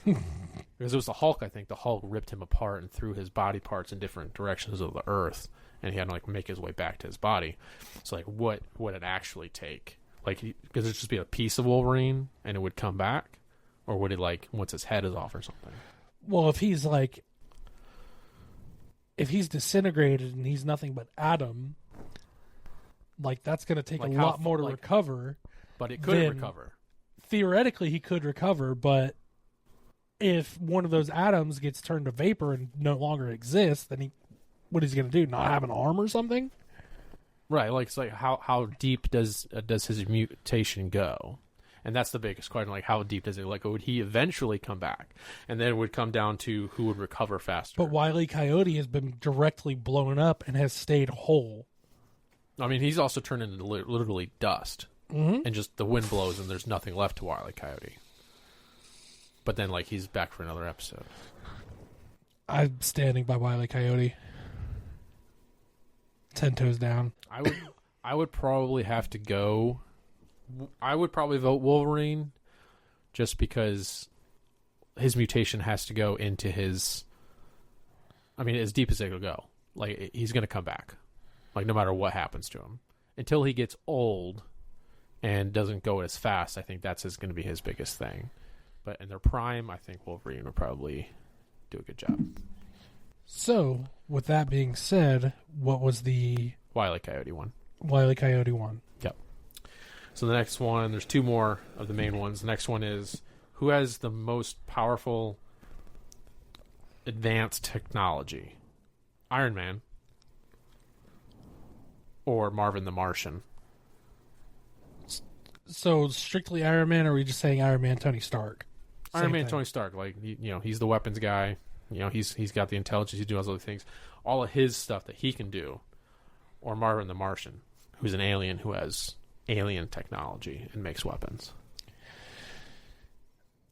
Because it was the Hulk. I think the Hulk ripped him apart and threw his body parts in different directions of the Earth, and he had to like make his way back to his body. So like, what would it actually take? Like, because it'd just be a piece of Wolverine and it would come back, or would it like once his head is off or something? Well, if he's disintegrated and he's nothing but Adam, like that's going to take Like a lot more to recover. But it could recover. Theoretically, he could recover, but if one of those atoms gets turned to vapor and no longer exists, then what is he going to do? Not have an arm or something? Right, like it's like how deep does his mutation go? And that's the biggest question. Like, how deep does it? Like, would he eventually come back? And then it would come down to who would recover faster. But Wile E. Coyote has been directly blown up and has stayed whole. I mean, he's also turned into literally dust, and just the wind blows and there's nothing left to Wile E. Coyote. But then, like, he's back for another episode. I'm standing by Wile E. Coyote. 10 toes down. I would probably have to go. I would probably vote Wolverine, just because his mutation has to go into his. I mean, as deep as it will go. Like, he's going to come back, like, no matter what happens to him, until he gets old and doesn't go as fast. I think that's going to be his biggest thing. But in their prime, I think Wolverine would probably do a good job. So, with that being said, what was the Wile E. Coyote one? Wile E. Coyote one. Yep. So the next one, there's two more of the main ones. The next one is, who has the most powerful advanced technology? Iron Man or Marvin the Martian? So, strictly Iron Man, or are we just saying Iron Man, Tony Stark? Iron Man, Tony Stark. Like, he's the weapons guy. He's got the intelligence. He does other things. All of his stuff that he can do. Or Marvin the Martian, who's an alien who has alien technology and makes weapons.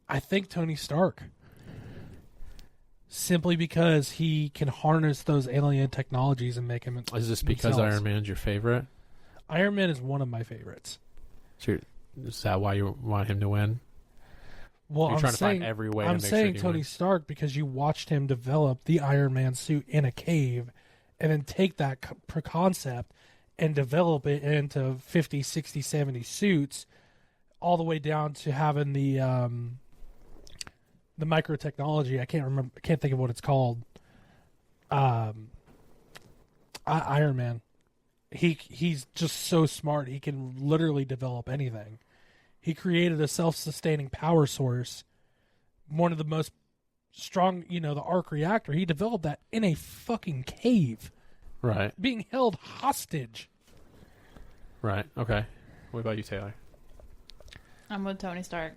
I think Tony Stark. Simply because he can harness those alien technologies and make them. Is this because themselves. Iron Man's your favorite? Iron Man is one of my favorites. So is that why you want him to win? Well, You're trying to find every way I'm to make saying sure Tony wins. Stark because you watched him develop the Iron Man suit in a cave and then take that concept and develop it into 50, 60, 70 suits all the way down to having the microtechnology. I can't think of what it's called. Iron Man. He's just so smart. He can literally develop anything. He created a self-sustaining power source. One of the most strong, the arc reactor. He developed that in a fucking cave. Right. Being held hostage. Right. Okay. What about you, Taylor? I'm with Tony Stark.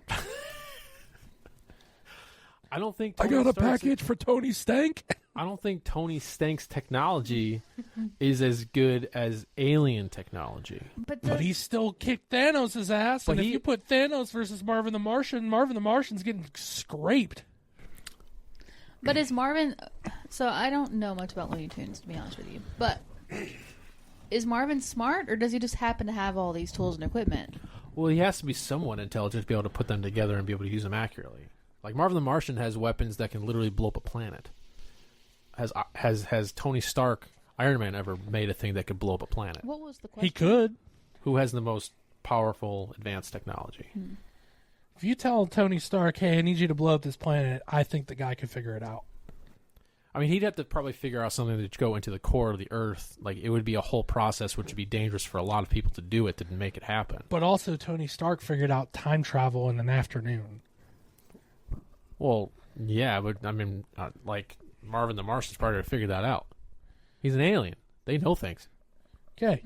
I don't think I got a package for Tony Stank. I don't think Tony Stank's technology is as good as alien technology. But he still kicked Thanos' ass. But And if you put Thanos versus Marvin the Martian's getting scraped. But is Marvin... So I don't know much about Looney Tunes, to be honest with you. But is Marvin smart, or does he just happen to have all these tools and equipment? Well, he has to be somewhat intelligent to be able to put them together and be able to use them accurately. Like Marvin the Martian has weapons that can literally blow up a planet. Has Tony Stark, Iron Man, ever made a thing that could blow up a planet? What was the question? He could. Who has the most powerful advanced technology? If you tell Tony Stark, hey, I need you to blow up this planet, I think the guy could figure it out. I mean, he'd have to probably figure out something to go into the core of the Earth. Like, it would be a whole process, which would be dangerous for a lot of people to do it to make it happen. But also, Tony Stark figured out time travel in an afternoon. Well, yeah, but, I mean, like, Marvin the Martian's probably figured that out. He's an alien. They know things. Okay.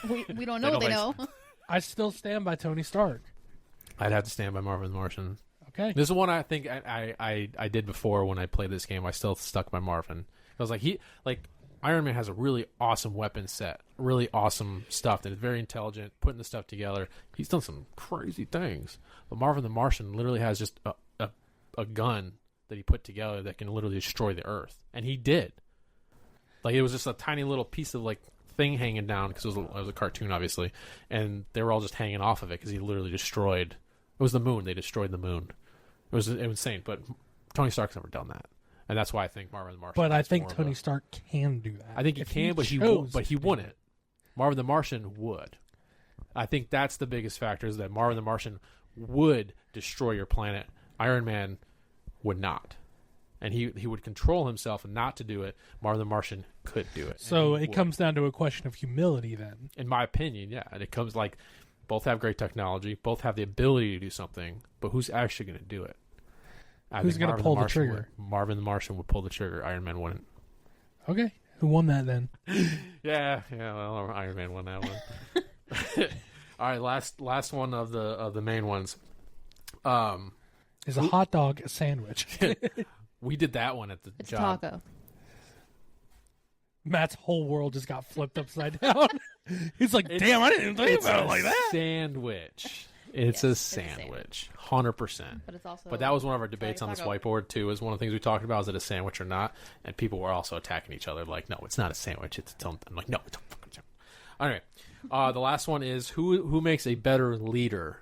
We don't know what they know. I still stand by Tony Stark. I'd have to stand by Marvin the Martian. Okay. This is one I think I did before when I played this game. I still stuck by Marvin. I was like, Iron Man has a really awesome weapon set, really awesome stuff that is very intelligent, putting the stuff together. He's done some crazy things. But Marvin the Martian literally has just a gun that he put together that can literally destroy the Earth. And he did. Like, it was just a tiny little piece of, like, thing hanging down, because it was a cartoon, obviously. And they were all just hanging off of it because he literally destroyed... It was the moon. They destroyed the moon. It was insane, but Tony Stark's never done that. And that's why I think Marvin the Martian... But I think Tony Stark can do that. I think he can, but he wouldn't. Marvin the Martian would. I think that's the biggest factor, is that Marvin the Martian would destroy your planet. Iron Man would not. And he would control himself not to do it. Marvin the Martian could do it. So it comes down to a question of humility then. In my opinion, yeah. And it comes like, both have great technology, both have the ability to do something, but who's actually going to do it? Who's going to pull the trigger? Marvin the Martian would pull the trigger. Iron Man wouldn't. Okay. Who won that then? Yeah, well, Iron Man won that one. All right, last one of the main ones. Is a hot dog a sandwich? We did that one at the It's job. taco. Matt's whole world just got flipped upside down. He's like, damn, I didn't even think about it like that. Sandwich. It's a sandwich. 100%. But it's also... But that was one of our debates on this whiteboard, too. Is one of the things we talked about, is it a sandwich or not? And people were also attacking each other, like, no, it's not a sandwich. It's its own... I'm like, no, it's a fucking sandwich. All right. The last one is, who makes a better leader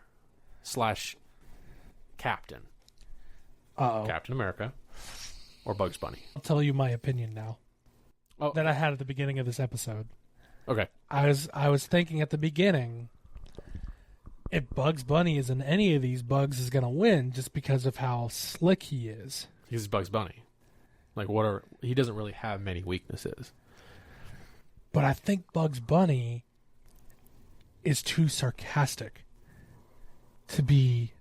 / captain? Uh-oh. Captain America or Bugs Bunny? I'll tell you my opinion now. Oh. That I had at the beginning of this episode. Okay. I was thinking at the beginning, if Bugs Bunny is in any of these, Bugs is going to win just because of how slick he is. He's Bugs Bunny. Like, he doesn't really have many weaknesses. But I think Bugs Bunny is too sarcastic to be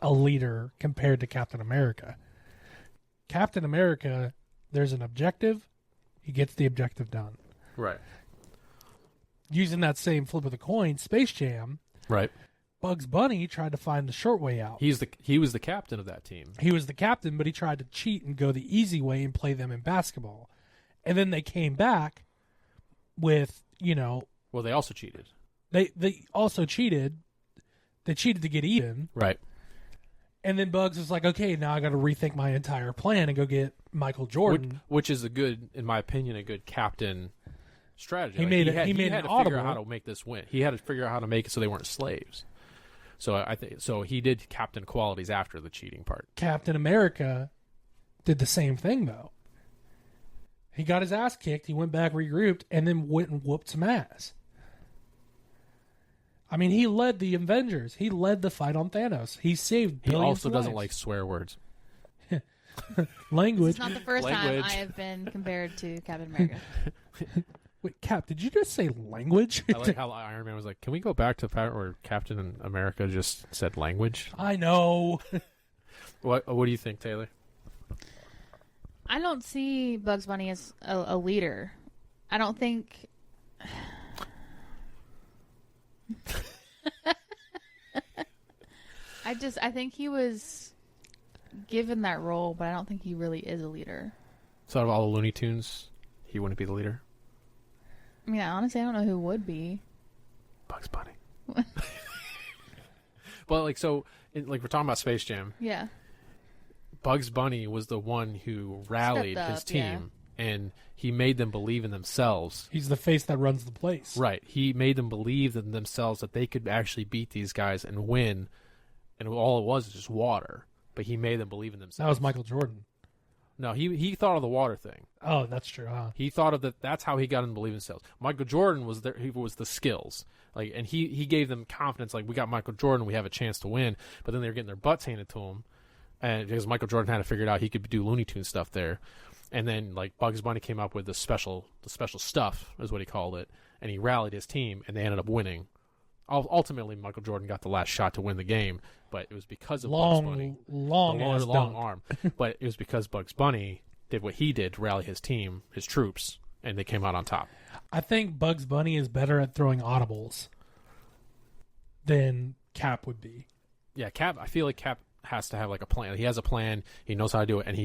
a leader compared to Captain America. Captain America, there's an objective. He gets the objective done. Right. Using that same flip of the coin, Space Jam, Right. Bugs Bunny tried to find the short way out. He was the captain of that team. He was the captain, but he tried to cheat and go the easy way and play them in basketball. And then they came back with, Well, they also cheated. They also cheated. They cheated to get even. Right. And then Bugs was like, okay, now I got to rethink my entire plan and go get Michael Jordan. Which is in my opinion, a good captain strategy. He Like, made he had an to audible. figure out how to make this win. He had to figure out how to make it so they weren't slaves. So I think he did captain qualities after the cheating part. Captain America did the same thing, though. He got his ass kicked. He went back, regrouped, and then went and whooped some ass. I mean, he led the Avengers. He led the fight on Thanos. He saved He billions also of doesn't lives. like swear words. Language. It's not the first time Language. I have been compared to Captain America. Wait, Cap, did you just say language? I like how Iron Man was like, "Can we go back to the part where Captain America just said language?" I know. What do you think, Taylor? I don't see Bugs Bunny as a leader. I don't think... I think he was given that role, but I don't think he really is a leader. So out of all the Looney Tunes, he wouldn't be the leader. I mean, honestly, I don't know who would be. Bugs Bunny. But like, so, like we're talking about Space Jam. Yeah. Bugs Bunny was the one who rallied Stepped his up, yeah. team, and he made them believe in themselves. He's the face that runs the place. Right. He made them believe in themselves that they could actually beat these guys and win, and all it was just water. But he made them believe in themselves. That was Michael Jordan. No, he thought of the water thing. Oh, that's true, huh? He thought of that. That's how he got them to believe in themselves. Michael Jordan was there. He was the skills, like, and he gave them confidence. Like, we got Michael Jordan, we have a chance to win. But then they were getting their butts handed to him, and because Michael Jordan had to figure it out, he could do Looney Tune stuff there. And then like Bugs Bunny came up with the special stuff is what he called it, and he rallied his team, and they ended up winning. Ultimately, Michael Jordan got the last shot to win the game, but it was because of Bugs Bunny. Long Arm. But it was because Bugs Bunny did what he did to rally his team, his troops, and they came out on top. I think Bugs Bunny is better at throwing audibles than Cap would be. Yeah, Cap. I feel like Cap has to have like a plan. He has a plan. He knows how to do it, and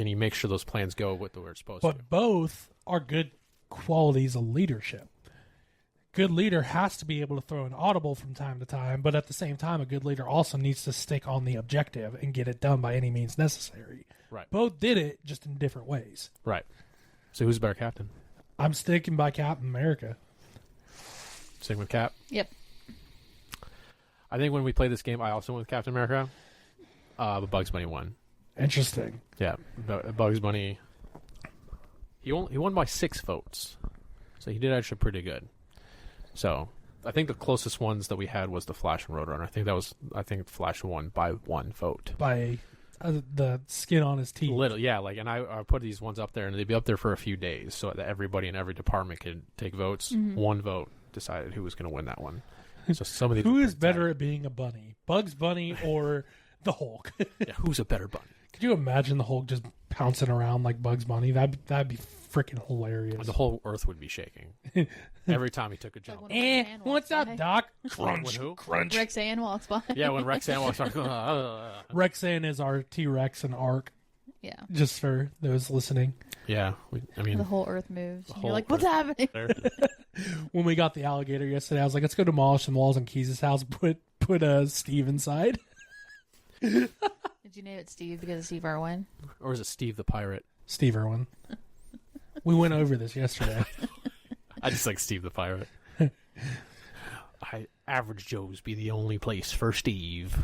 he makes sure those plans go with the way it's supposed to. But both are good qualities of leadership. Good leader has to be able to throw an audible from time to time, but at the same time, a good leader also needs to stick on the objective and get it done by any means necessary. Right. Both did it, just in different ways. Right. So who's a better captain? I'm sticking by Captain America. Same with Cap. Yep. I think when we played this game, I also went with Captain America, but Bugs Bunny won. Interesting. Yeah, Bugs Bunny. He won by 6 votes, so he did actually pretty good. So I think the closest ones that we had was the Flash and Roadrunner. I think Flash won by 1 vote. By the skin on his teeth. Little, yeah. Like, and I put these ones up there, and they'd be up there for a few days, so that everybody in every department could take votes. Mm-hmm. 1 vote decided who was going to win that one. So some of these. Who is better at being a bunny, Bugs Bunny or the Hulk? Yeah, who's a better bunny? Could you imagine the Hulk just pouncing around like Bugs Bunny? That'd be freaking hilarious. The whole earth would be shaking every time he took a jump. Like when Rex Ann What's walks up, by. Doc? When Crunch, who? crunch. Rex Ann walks by. Yeah, when Rex Ann walks on. Rexan is our T-Rex and Ark, Yeah. just for those listening. Yeah, I mean, The whole earth moves. whole You're like, what's earth- happening? When we got the alligator yesterday, I was like, let's go demolish some walls in Keys' house, put Steve inside. Did you name it Steve because of Steve Irwin? or is it Steve the Pirate? Steve Irwin. We went over this yesterday. I just like Steve the Pirate. Average Joe's be the only place for Steve.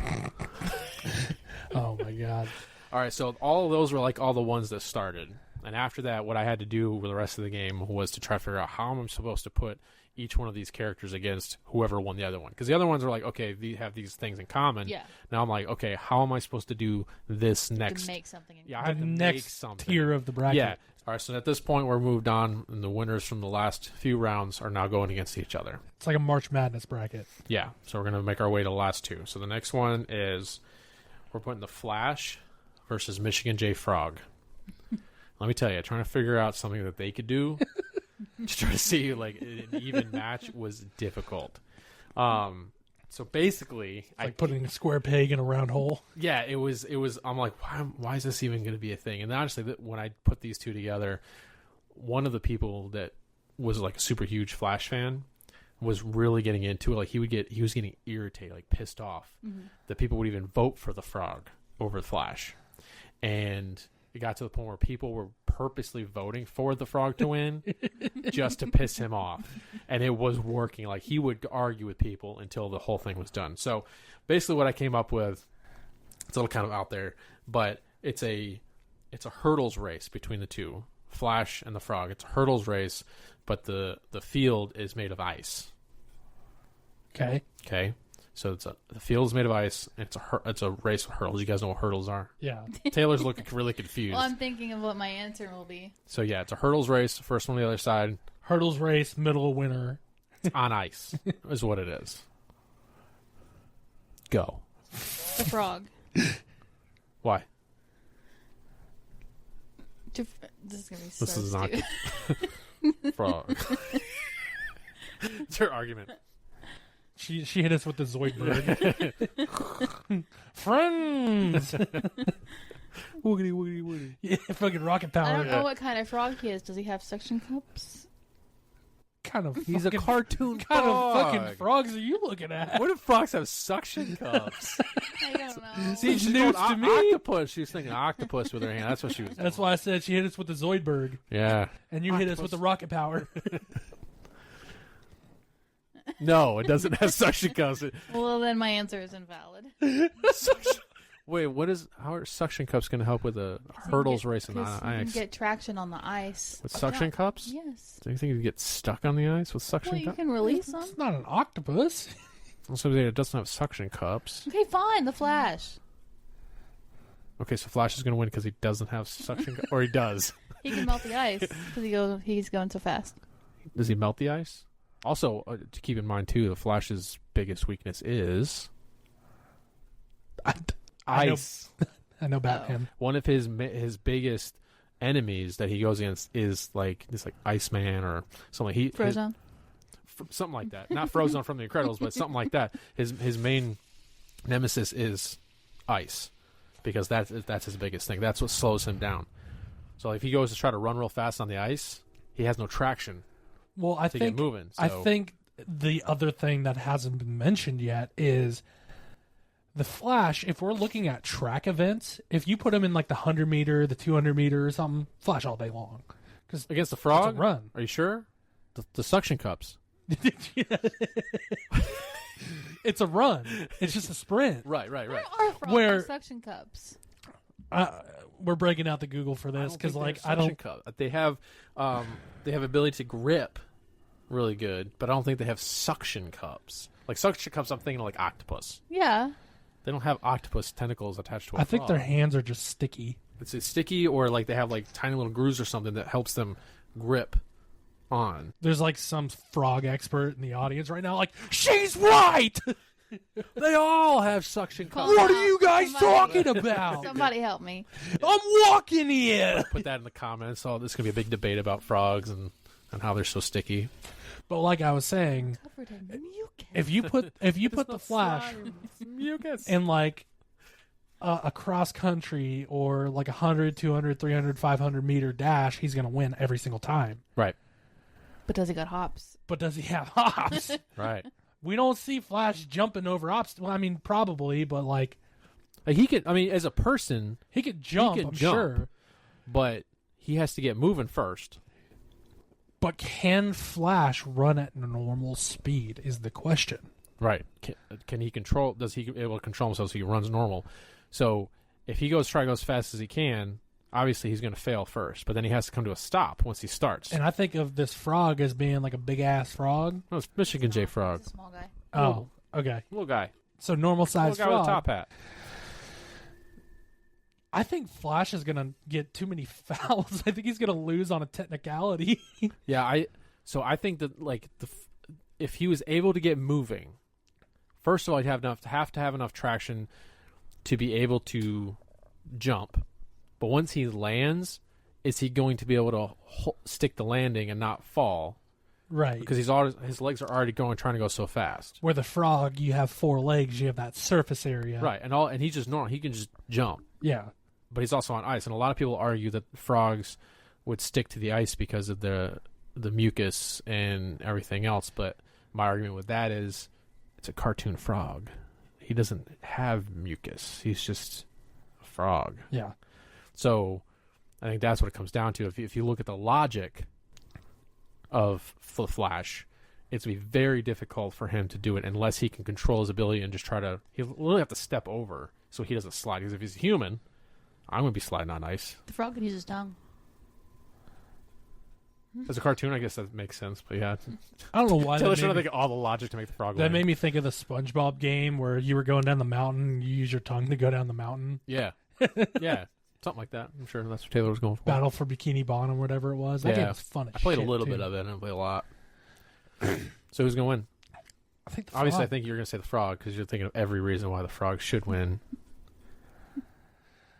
Oh my god. All right, so all of those were like all the ones that started. And after that, what I had to do for the rest of the game was to try to figure out how I'm supposed to put each one of these characters against whoever won the other one. Because the other ones were like, okay, they have these things in common. Yeah. Now I'm like, okay, how am I supposed to do this next? To make something. Yeah, I The have to make next something. tier of the bracket. Yeah. All right, so at this point, we're moved on, and the winners from the last few rounds are now going against each other. It's like a March Madness bracket. Yeah, so we're going to make our way to the last 2. So the next one is we're putting the Flash versus Michigan J. Frog. Let me tell you, trying to figure out something that they could do to try to see like an even match was difficult. So basically, Like putting a square peg in a round hole. yeah, it was. I'm like, why is this even going to be a thing? And honestly, when I put these two together, one of the people that was like a super huge Flash fan was really getting into it. Like he was getting irritated, like pissed off that people would even vote for the Frog over the Flash, and it got to the point where people were purposely voting for the Frog to win just to piss him off. And it was working. Like, he would argue with people until the whole thing was done. So, basically what I came up with, it's a little kind of out there, but it's a hurdles race between the two, Flash and the Frog. It's a hurdles race, but the field is made of ice. Okay. Okay? So the field is made of ice, and it's a race with hurdles. You guys know what hurdles are? Yeah. Taylor's looking really confused. Well, I'm thinking of what my answer will be. So yeah, it's a hurdles race. First one on the other side Hurdles race, middle of winter. on ice is what it is. Go. The Frog. Why? This is going to be so This is not stupid. Frog. It's her argument. She hit us with the Zoidberg. Friends. Woogity woogity woogity. Yeah, fucking rocket I power. don't know what kind of frog he is. Does he have suction cups? kind of He's a fucking- cartoon What kind of frog. fucking frogs are you looking at? What if frogs have suction cups? I don't know. See, she's News going to me. octopus. She was thinking octopus with her hand. That's what she was. That's why I said she hit us with the Zoidberg, Yeah. and you hit us with the rocket power. No, it doesn't have suction cups. Well, then my answer is invalid. Wait, how are suction cups going to help with a hurdles race on Because you can ice? get traction on the ice. With suction cups? Yes. Do you think you get stuck on the ice with suction Well, you cups? can release them. It's not an octopus. Also, it doesn't have suction cups. Okay, fine. The Flash. Okay, so Flash is going to win because he doesn't have suction cups. Or he does. He can melt the ice because he's going so fast. Does he melt the ice? Also, to keep in mind, too, the Flash's biggest weakness is I know, ice. I know Batman. One of his biggest enemies that he goes against is like Iceman or something. Frozone. Something like that. Not Frozone from The Incredibles, but something like that. His main nemesis is ice because that's his biggest thing. That's what slows him down. So if he goes to try to run real fast on the ice, he has no traction Well, I to think get moving. So. I think the other thing that hasn't been mentioned yet is the Flash. If we're looking at track events, if you put him in like the 100-meter, the 200-meter or something, Flash all day long. Because against the frog, run. Are you sure? The suction cups. It's a run. It's just a sprint. Right. There are frogs Where- with suction cups. We're breaking out the Google for this because, like, I don't. They have ability to grip really good, but I don't think they have suction cups. Like suction cups, I'm thinking of like octopus. Yeah. They don't have octopus tentacles attached to a I think frog. their hands are just sticky. It's sticky, or like they have like tiny little grooves or something that helps them grip on. There's like some frog expert in the audience right now, like, she's right. They all have suction cups. What are you guys Somebody- talking about? Somebody help me. I'm walking here. Put that in the comments. Oh, this is gonna be a big debate about frogs and how they're so sticky. But like I was saying, Covered in mucus. if you put the Flash Mucus. in like a cross country or like 100, 200, 300, 500 meter dash, he's gonna win every single time. Right. But does he got hops? But does he have hops? Right. We don't see Flash jumping over obstacles. Well, I mean, probably, but like He could. I mean, as a person, he could jump. could I'm jump. sure. but he has to get moving first. But can Flash run at normal speed? Is the question. Right. Can he control? Does he able to control himself so he runs normal? So if he goes as fast as he can, obviously he's going to fail first. But then he has to come to a stop once he starts. And I think of this frog as being like a big ass frog. No, it's Michigan J Frog, He's a small guy. Oh, okay. little guy, So normal size little guy with frog. a top hat. I think Flash is gonna get too many fouls. I think he's gonna lose on a technicality. Yeah, I think that like if he was able to get moving, first of all, he'd have to have enough traction to be able to jump. But once he lands, is he going to be able to stick the landing and not fall? Right. Because his legs are already trying to go so fast. Where the frog, you have 4 legs, you have that surface area. Right, and he's just normal. He can just jump. Yeah. But he's also on ice, and a lot of people argue that frogs would stick to the ice because of the mucus and everything else. But my argument with that is, it's a cartoon frog. He doesn't have mucus. He's just a frog. Yeah. So I think that's what it comes down to. If you look at the logic of the Flash, it's going to be very difficult for him to do it unless he can control his ability and just he'll literally have to step over so he doesn't slide. Because if he's human, I'm going to be sliding on ice. The frog can use his tongue. As a cartoon, I guess that makes sense. But yeah, I don't know why Taylor's that trying to made, think of all the logic to make the frog that win. made me think of the SpongeBob game where you were going down the mountain, you use your tongue to go down the mountain. Yeah. Yeah. Something like that. I'm sure that's what Taylor was going for. Battle for Bikini Bottom, whatever it was. That Yeah. game was fun as I played a shit, little too. bit of it. I didn't play a lot. So who's going to win? I think the Obviously, I frog- think you're going to say the frog because you're thinking of every reason why the frog should win.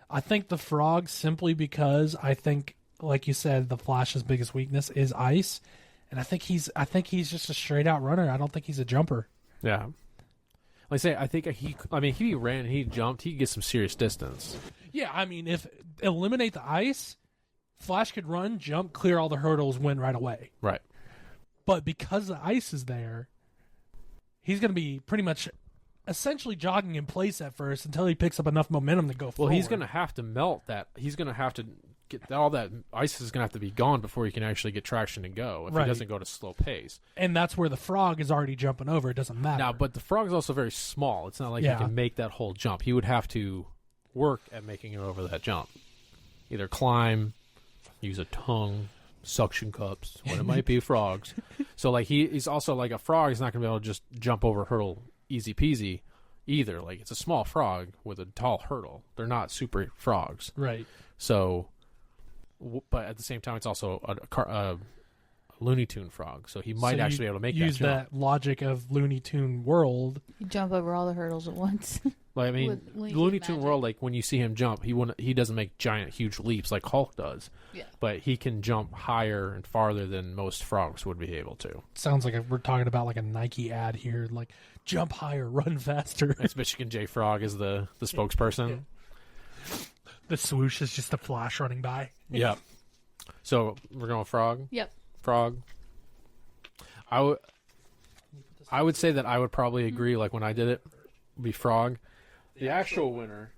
I think the frog simply because I think, like you said, the Flash's biggest weakness is ice, and I think he's just a straight out runner. I don't think he's a jumper. Yeah. Like I say, I think he ran, he jumped, he could get some serious distance. Yeah, I mean, if eliminate the ice, Flash could run, jump, clear all the hurdles, win right away. Right. But because the ice is there, he's going to be pretty much essentially jogging in place at first until he picks up enough momentum to go forward. Well, he's going to have to melt that. He's going to have to get all that ice is going to have to be gone before he can actually get traction and go. If he doesn't go at a slow pace, and that's where the frog is already jumping over. It doesn't matter. Now, but the frog is also very small. It's not like he can make that whole jump. He would have to work at making it over that jump. Either climb, use a tongue, suction cups, what it might be, frogs. So like he's also like a frog. He's not going to be able to just jump over a hurdle easy peasy either. Like it's a small frog with a tall hurdle. They're not super frogs. Right. So, but at the same time, it's also a Looney Tune frog. So he might actually be able to make use that jump. that logic of Looney Tune world. You jump over all the hurdles at once. Like, I mean, Looney Tune world, like when you see him jump, he doesn't make giant, huge leaps like Hulk does. Yeah. But he can jump higher and farther than most frogs would be able to. Sounds like we're talking about like a Nike ad here, like jump higher, run faster. It's Michigan J Frog is the spokesperson. Yeah. The swoosh is just a Flash running by. Yep. So we're going frog. Yep. Frog. I would say that I would probably agree. Like when I did it, be frog. The actual winner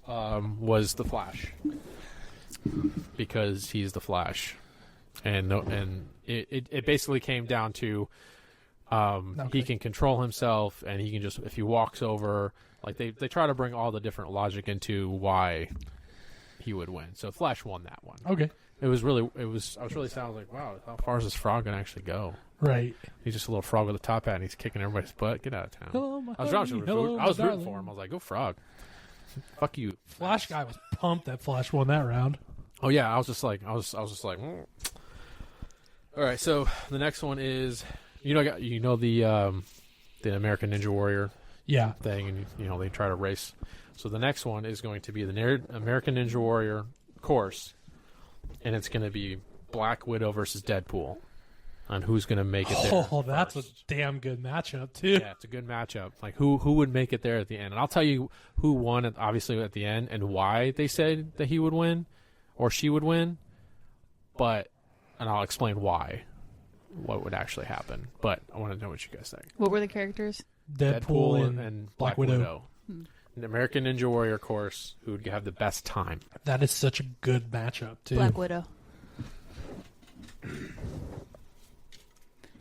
was the Flash because he's the Flash, and it basically came down to he can control himself, and he can just if he walks over, like they try to bring all the different logic into why he would win. So Flash won that one. Okay. I was really sounding like, wow, how far is this frog gonna actually go? Right. He's just a little frog with a top hat, and he's kicking everybody's butt. Get out of town. Hello, my I was honey. I was rooting for him. I was like, go frog. Fuck you. Flash guy was pumped that Flash won that round. Oh yeah, I was just like. Mm. All right, so the next one is the American Ninja Warrior thing, and they try to race. So the next one is going to be the American Ninja Warrior course, and it's going to be Black Widow versus Deadpool on who's going to make it there. Oh, that's a damn good matchup too. Yeah, it's a good matchup. Like who would make it there at the end, and I'll tell you who won obviously at the end and why they said that he would win or she would win, and I'll explain why, what would actually happen. But I want to know what you guys think. What were the characters? Deadpool and Black Widow. An American Ninja Warrior course, who would have the best time. That is such a good matchup too. Black Widow.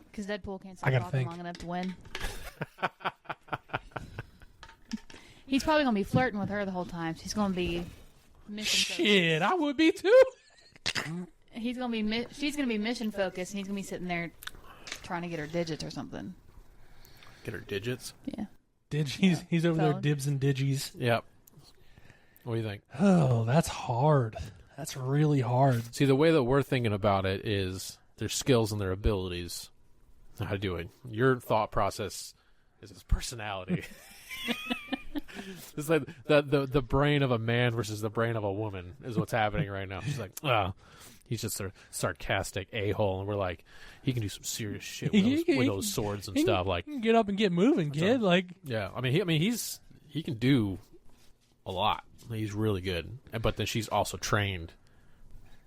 Because Deadpool can't stay walking long enough to win. He's probably going to be flirting with her the whole time. She's going to be mission focused. Shit, I would be too. She's going to be mission focused, and he's going to be sitting there trying to get her digits or something. Get her digits? Yeah. He's over there dibs and digis. Yep. What do you think? Oh, that's hard. That's really hard. See, the way that we're thinking about it is their skills and their abilities. How to do it. Your thought process is his personality. It's like the brain of a man versus the brain of a woman is what's happening right now. She's like, he's just a sarcastic a-hole, and we're like, he can do some serious shit with those swords and stuff. Like, get up and get moving, kid. Yeah, he can do a lot. He's really good, but then she's also trained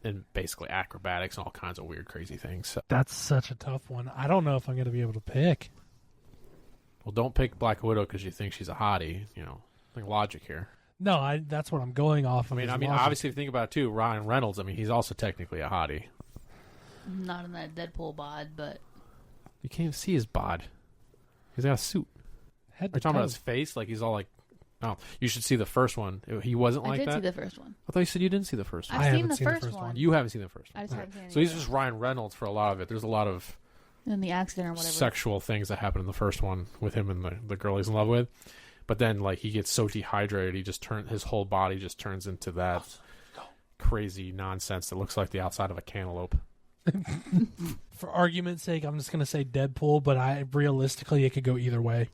in basically acrobatics and all kinds of weird, crazy things. So. That's such a tough one. I don't know if I'm going to be able to pick. Well, don't pick Black Widow because you think she's a hottie. Like logic here. No, that's what I'm going off of. I mean, obviously, if you think about it too, Ryan Reynolds. I mean, he's also technically a hottie. Not in that Deadpool bod, but you can't even see his bod. He's got a suit. Are you talking about his face? Like he's all like, oh, you should see the first one. He wasn't like that. I did see the first one. I thought you said you didn't see the first one. I've seen the first one. You haven't seen the first one. I just haven't seen it. So he's just Ryan Reynolds for a lot of it. There's a lot of in the accident or whatever sexual things that happen in the first one with him and the girl he's in love with. But then, like, he gets so dehydrated, his whole body just turns into that crazy nonsense that looks like the outside of a cantaloupe. For argument's sake, I'm just going to say Deadpool, but realistically, it could go either way.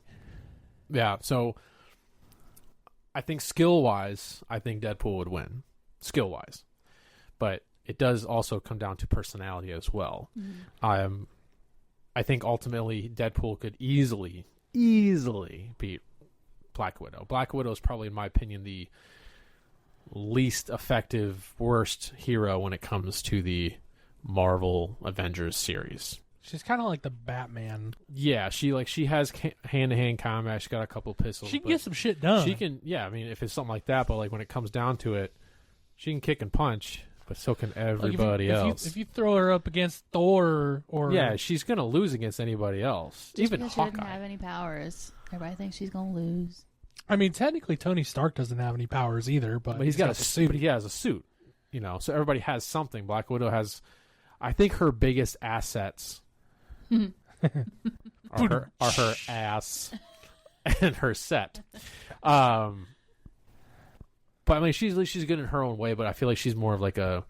Yeah, so I think skill-wise, I think Deadpool would win, skill-wise. But it does also come down to personality as well. Mm-hmm. I think ultimately Deadpool could easily beat Black Widow. Black Widow is probably, in my opinion, the least effective, worst hero when it comes to the Marvel Avengers series. She's kind of like the Batman. Yeah, she has hand-to-hand combat. She's got a couple pistols. She can get some shit done. She can, yeah. I mean, if it's something like that, but like when it comes down to it, she can kick and punch, but so can everybody else. If you throw her up against Thor or yeah, she's gonna lose against anybody else. Just Even because Hawkeye. she doesn't have any powers, everybody thinks she's gonna lose. I mean, technically, Tony Stark doesn't have any powers either, but he's got a suit. But he has a suit, so everybody has something. Black Widow has, I think, her biggest assets are her ass and her set. But I mean, she's good in her own way. But I feel like she's more of like a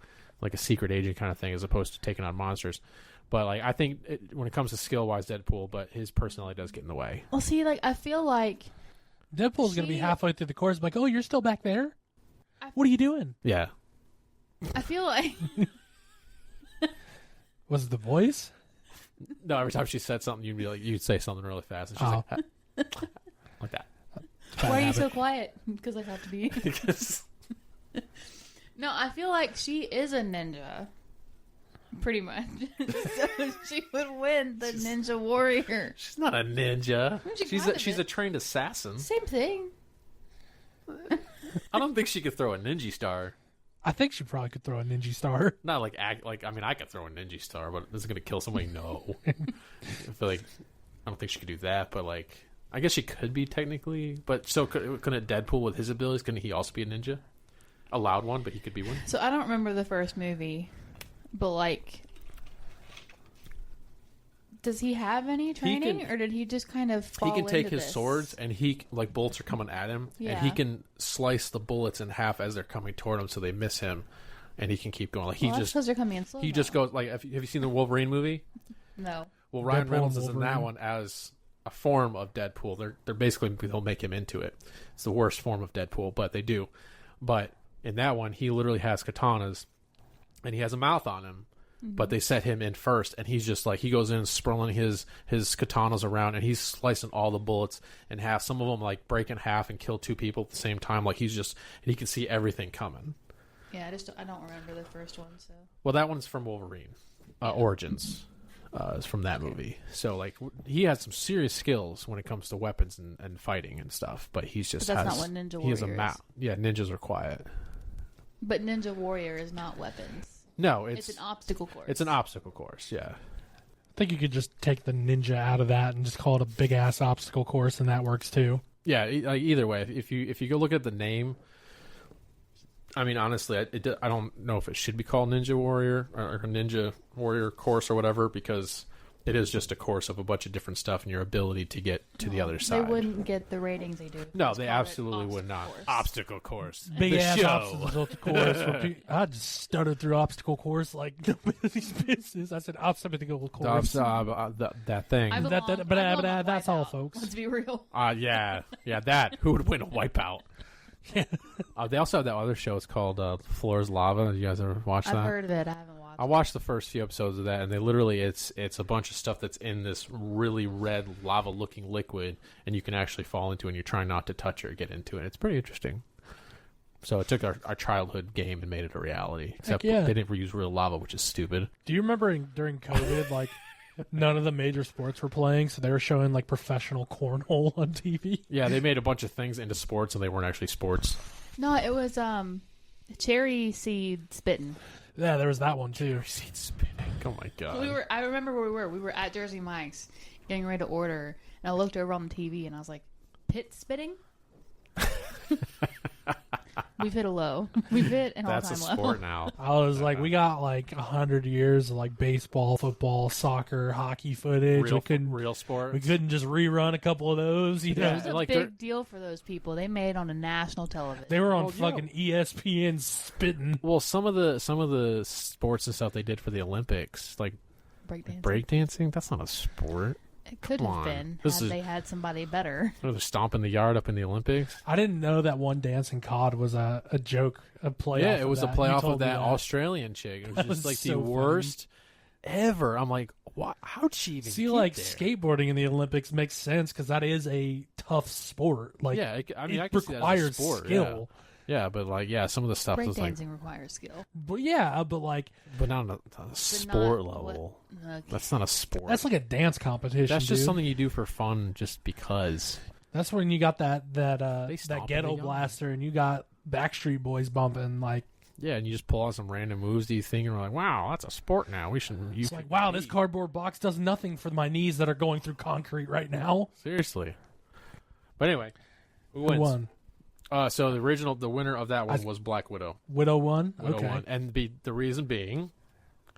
secret agent kind of thing, as opposed to taking on monsters. But like, I think when it comes to skill wise, Deadpool, but his personality does get in the way. Well, see, like I feel like Deadpool's going to be halfway through the course, like, oh, you're still back there? What are you doing? Yeah. I feel like Was it the voice? No, every time she said something, you'd say something really fast, and she's like, like that. why are you so quiet? Because I have to be. No, I feel like she is a ninja. Pretty much. So she would win the Ninja Warrior. She's not a ninja. She's a trained assassin. Same thing. I don't think she could throw a ninja star. I think she probably could throw a ninja star. Not like I mean, I could throw a ninja star, but is it going to kill somebody? No. I feel like I don't think she could do that, but like I guess she could be technically. But so couldn't Deadpool with his abilities? Couldn't he also be a ninja? A loud one, but he could be one. So I don't remember the first movie, but like, does he have any training, or did he just kind of fall He can take into his this? swords, and bullets are coming at him, and he can slice the bullets in half as they're coming toward him, so they miss him, and he can keep going. Like Well, that's because they're coming in slow. he just goes like. Have you seen the Wolverine movie? No. Well, Ryan Deadpool Reynolds and is in that Wolverine. one as a form of Deadpool. They're basically, they'll make him into it. It's the worst form of Deadpool, but they do. But in that one, he literally has katanas, and he has a mouth on him. But they set him in first, and he's just like, he goes in sprawling his katanas around, and he's slicing all the bullets in half. Some of them like break in half and kill two people at the same time. Like and he can see everything coming. Yeah, I don't remember the first one. So. Well, that one's from Wolverine Origins. Is from that movie. So like he has some serious skills when it comes to weapons and fighting and stuff. But he's just But that's not what Ninja Warrior he has a is. map. Yeah, ninjas are quiet. But Ninja Warrior is not weapons. No, It's an obstacle course. It's an obstacle course. Yeah. I think you could just take the ninja out of that and just call it a big ass obstacle course, and that works too. Yeah. Either way, if you go look at the name, I mean, honestly, I don't know if it should be called Ninja Warrior or Ninja Warrior course or whatever, because it is just a course of a bunch of different stuff and your ability to get to the other side. They wouldn't get the ratings they do. No, It's they called an absolutely would not. course. Obstacle course. Big The ass show. obstacle course. I just stuttered through obstacle course like nobody's business. I said obstacle course. That thing. I belong- I belong on That's all, Wipeout. folks. Let's be real. Yeah, that. Who would win a Wipeout? They also have that other show. It's called Floor's Lava. You guys ever watch that? I've heard of it. I haven't watched I watched the first few episodes of that, and they literally it's a bunch of stuff that's in this really red lava-looking liquid, and you can actually fall into it, and you're trying not to touch it or get into it. It's pretty interesting. So it took our childhood game and made it a reality. Except yeah. they didn't use real lava, which is stupid. Do you remember during COVID, like none of the major sports were playing, so they were showing like professional cornhole on TV? Yeah, they made a bunch of things into sports, and they weren't actually sports. No, it was cherry seed spitting. Yeah, there was that one too. Seed spinning. Oh my god. I remember where we were. We were at Jersey Mike's getting ready to order, and I looked over on the TV and I was like, "Pit spitting." We've hit a low. We've hit an all-time That's a low. sport now. I was like, we got like 100 years of like baseball, football, soccer, hockey footage. Real sport. We couldn't just rerun a couple of those. You It know, was a like big deal for those people. They made it on a national television. they were on Well, yeah. fucking ESPN spitting. Well, some of the sports and stuff they did for the Olympics, like breakdancing. breakdancing, that's not a sport. It could Come have on. been This had is- they had somebody better. They're stomping the yard up in the Olympics. I didn't know that one dancing cod was a joke, a play. Yeah, off it of was a that. play You off told of me that Australian chick. It was That just was like so the funny. worst ever. I'm like, how'd she even See, get like there? skateboarding in the Olympics makes sense because that is a tough sport. Like, Yeah, I mean, I it can see that as a requires sport, skill. Yeah, but like, some of the stuff is like, Breakdancing requires skill. But yeah, but like but not on a sport not level. Okay. That's not a sport. that's like a dance competition. That's just dude. something you do for fun, just because. That's when you got that stomp ghetto it young. blaster, and you got Backstreet Boys bumping. Like Yeah, and you just pull out some random moves. Do you think, and we're like, wow, that's a sport now. We should. it's like, wow, this cardboard box does nothing for my knees that are going through concrete right now. Seriously. But anyway, who Who wins? won? So the winner of that one was Black Widow. Widow won. Widow Okay. won, and the reason being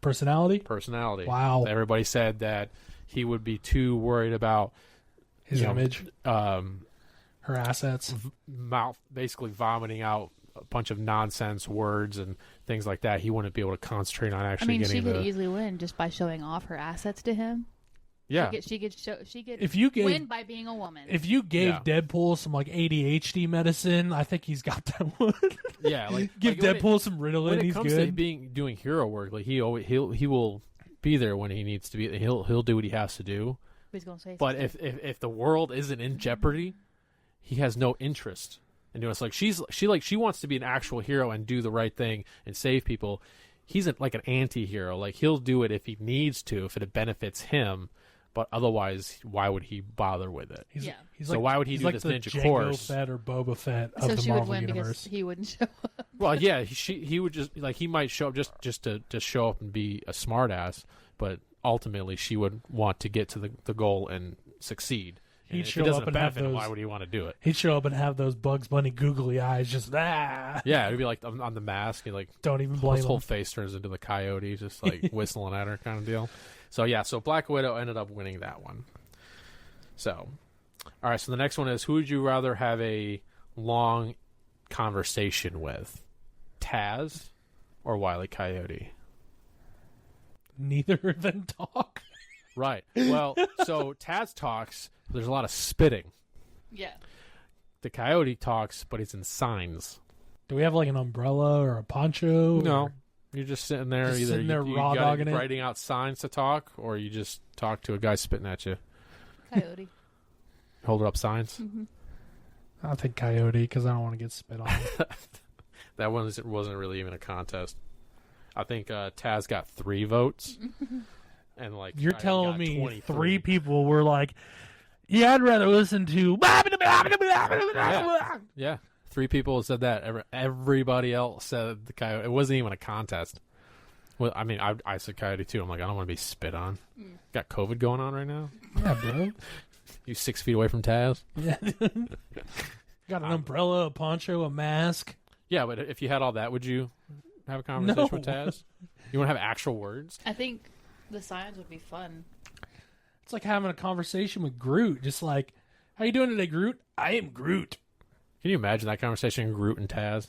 Personality. personality. Wow. Everybody said that he would be too worried about His you know, image. Her assets. basically vomiting out a bunch of nonsense words and things like that. He wouldn't be able to concentrate on I actually mean, she getting could easily win just by showing off her assets to him. yeah. She could If you gave win by being a woman. If you gave Yeah. Deadpool some like ADHD medicine, I think he's got that one. Yeah, like Give like Deadpool some when Ritalin, it he's comes to good. doing hero work, like he will be there when he needs to be. He'll do what he has to do. He's gonna say But something. if the world isn't in jeopardy, he has no interest in doing it. It's like she wants to be an actual hero and do the right thing and save people. He's like an anti-hero. Like he'll do it if he needs to, if it benefits him. But otherwise, why would he bother with it? He's, Yeah. he's So like, why would he he's do like this the ninja Jango course? Fett or Boba Fett of So the she would Marvel win universe? because he wouldn't show up. Well, yeah, he would just like he might show up just to show up and be a smartass, but ultimately she would want to get to the goal and succeed. And He'd if show it doesn't up and have benefit him, those- why would he want to do it? He'd show up and have those Bugs Bunny googly eyes, just Yeah, it'd be like on the mask, and like Don't even his blame whole him. face turns into the coyote, just like whistling at her kind of deal. So yeah, so Black Widow ended up winning that one. So, all right. So the next one is: who would you rather have a long conversation with, Taz or Wile E. Coyote? Neither of them talk. Right. Well, so Taz talks. There's a lot of spitting. Yeah. The Coyote talks, but he's in signs. Do we have like an umbrella or a poncho? No. or- You're just sitting there, Just either sitting there you raw got dogging it? writing out signs to talk, or you just talk to a guy spitting at you. Coyote. Hold up signs. I think Coyote because I don't want to get spit on. That one wasn't really even a contest. I think Taz got 3 votes, and like You're Coyote telling got me 23. 3 people were like, "Yeah, I'd rather listen to." Yeah, 3 people said that. Everybody else said the Coyote. It wasn't even a contest. Well, I mean, I said Coyote too. I'm like, I don't want to be spit on. Got COVID going on right now. Yeah, bro. You 6 feet away from Taz. Yeah. Got an umbrella, a poncho, a mask. Yeah, but if you had all that, would you have a conversation with No. Taz? You want to have actual words? I think the signs would be fun. It's like having a conversation with Groot. Just like, how you doing today, Groot? I am Groot. Can you imagine that conversation, Groot and Taz?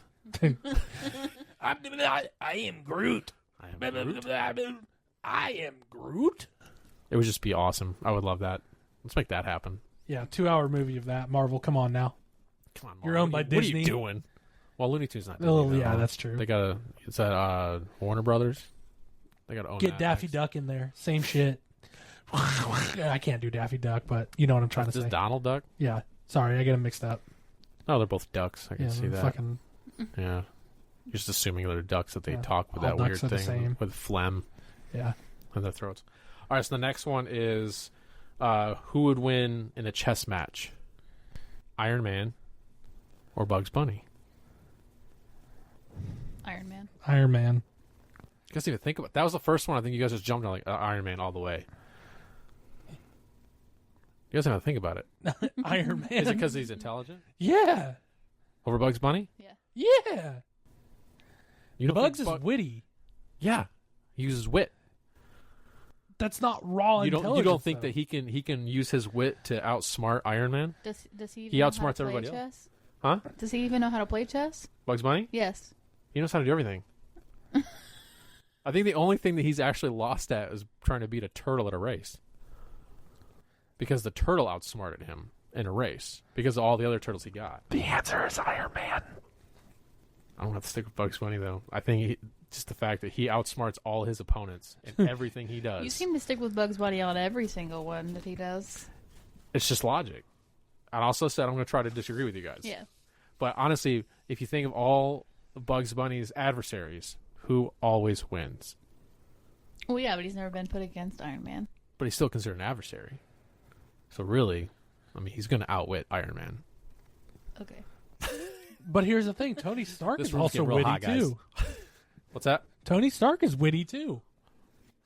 I am Groot. I am Groot. I am Groot. It would just be awesome. I would love that. Let's make that happen. Yeah, 2-hour movie of that. Marvel, come on now. Come on, You're Marvel. owned by What are Disney. you doing? Well, Looney Tune's not Disney. Oh, though. yeah, that's true. They got to. It's at Warner Brothers. They got to own Get that Daffy next. Duck in there. Same shit. Yeah, I can't do Daffy Duck, but you know what I'm trying to Is this say. Donald Duck? Yeah. Sorry, I get them mixed up. No, they're both ducks. I can Yeah, see that. fucking. Yeah. You're just assuming they're ducks that they Yeah, talk with all that weird ducks are the thing same. with phlegm Yeah. in their throats. All right, so the next one is who would win in a chess match? Iron Man or Bugs Bunny? Iron Man. Iron Man. You guys even think about that. Was the first one. I think you guys just jumped on like Iron Man all the way. You guys have to think about it. Iron Man. Is it because he's intelligent Yeah. over Bugs Bunny? Yeah. Yeah. You don't Bugs think is witty. Yeah, he uses wit. That's not raw You intelligence. don't think though. that he can use his wit to outsmart Iron Man? Does he even He know outsmarts how to play everybody else. chess? Huh? Does he even know how to play chess? Bugs Bunny? Yes. He knows how to do everything. I think the only thing that he's actually lost at is trying to beat a turtle at a race. Because the turtle outsmarted him in a race. Because of all the other turtles he got. The answer is Iron Man. I don't have to stick with Bugs Bunny, though. I think just the fact that he outsmarts all his opponents in everything he does. You seem to stick with Bugs Bunny on every single one that he does. It's just logic. I also said I'm going to try to disagree with you guys. Yeah. But honestly, if you think of all Bugs Bunny's adversaries, who always wins? Well, yeah, but he's never been put against Iron Man. But he's still considered an adversary. So really, I mean, he's going to outwit Iron Man. Okay. But here's the thing: Tony Stark This is room's also getting real witty hot, guys. too. What's that? Tony Stark is witty too.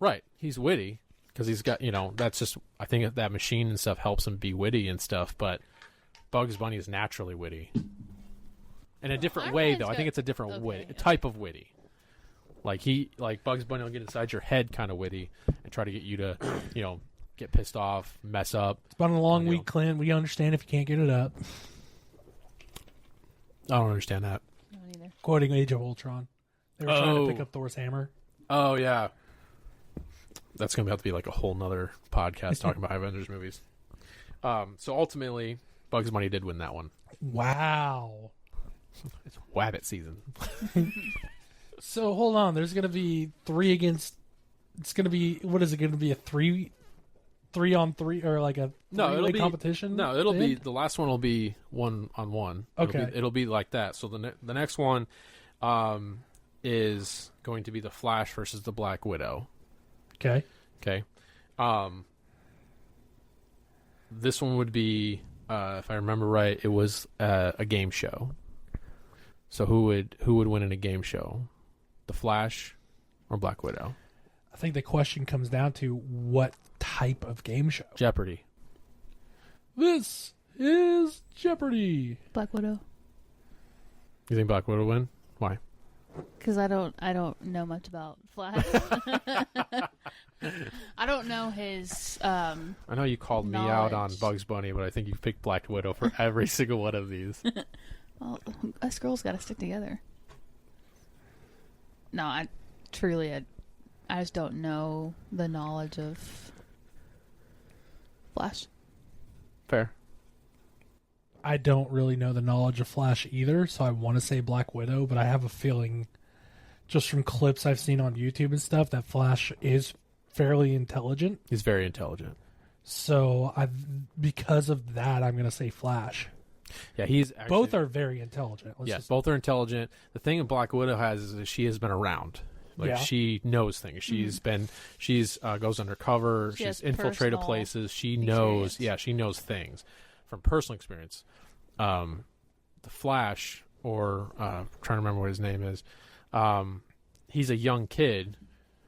Right. He's witty because he's got, that's just, I think that machine and stuff helps him be witty and stuff. But Bugs Bunny is naturally witty. In a different Iron way, Man's though. I got- think it's a different okay, yeah. type of witty. Like Bugs Bunny will get inside your head kind of witty and try to get you to, get pissed off, mess up. It's been a long I week, know. Clint. We understand if you can't get it up. I don't understand that. No, neither. Quoting Age of Ultron, they were trying Oh. to pick up Thor's hammer. Oh, yeah. That's going to have to be like a whole nother podcast talking about Avengers movies. So ultimately, Bugs Bunny did win that one. Wow. It's Wabbit season. So hold on. There's going to be 3 against. It's going to be, what is it going to be, a 3-on-3 or like a No, it'll three-way be competition? No, it'll be thing? the last one will be 1-on-1. Okay. It'll be like that. So the next one is going to be the Flash versus the Black Widow. Okay. Okay. This one would be, if I remember right, it was a game show. So who would win in a game show? The Flash or Black Widow? I think the question comes down to what type of game show. Jeopardy. This is Jeopardy. Black Widow. You think Black Widow win? Why? Because I don't know much about Flash. I don't know his. I know you called me out on Knowledge. Bugs Bunny, but I think you picked Black Widow for every single one of these. Well, us girls got to stick together. No, I just don't know the knowledge of Flash. Fair. I don't really know the knowledge of Flash either, so I want to say Black Widow, but I have a feeling, just from clips I've seen on YouTube and stuff, that Flash is fairly intelligent. He's very intelligent. So because of that, I'm going to say Flash. Yeah, he's actually, Both are very intelligent. Yes, both are intelligent. The thing Black Widow has is that she has been around. Like Yeah. she knows things. She's goes undercover. She has She's infiltrated personal places. She knows. experience. Yeah, she knows things from personal experience. The Flash, or trying to remember what his name is. He's a young kid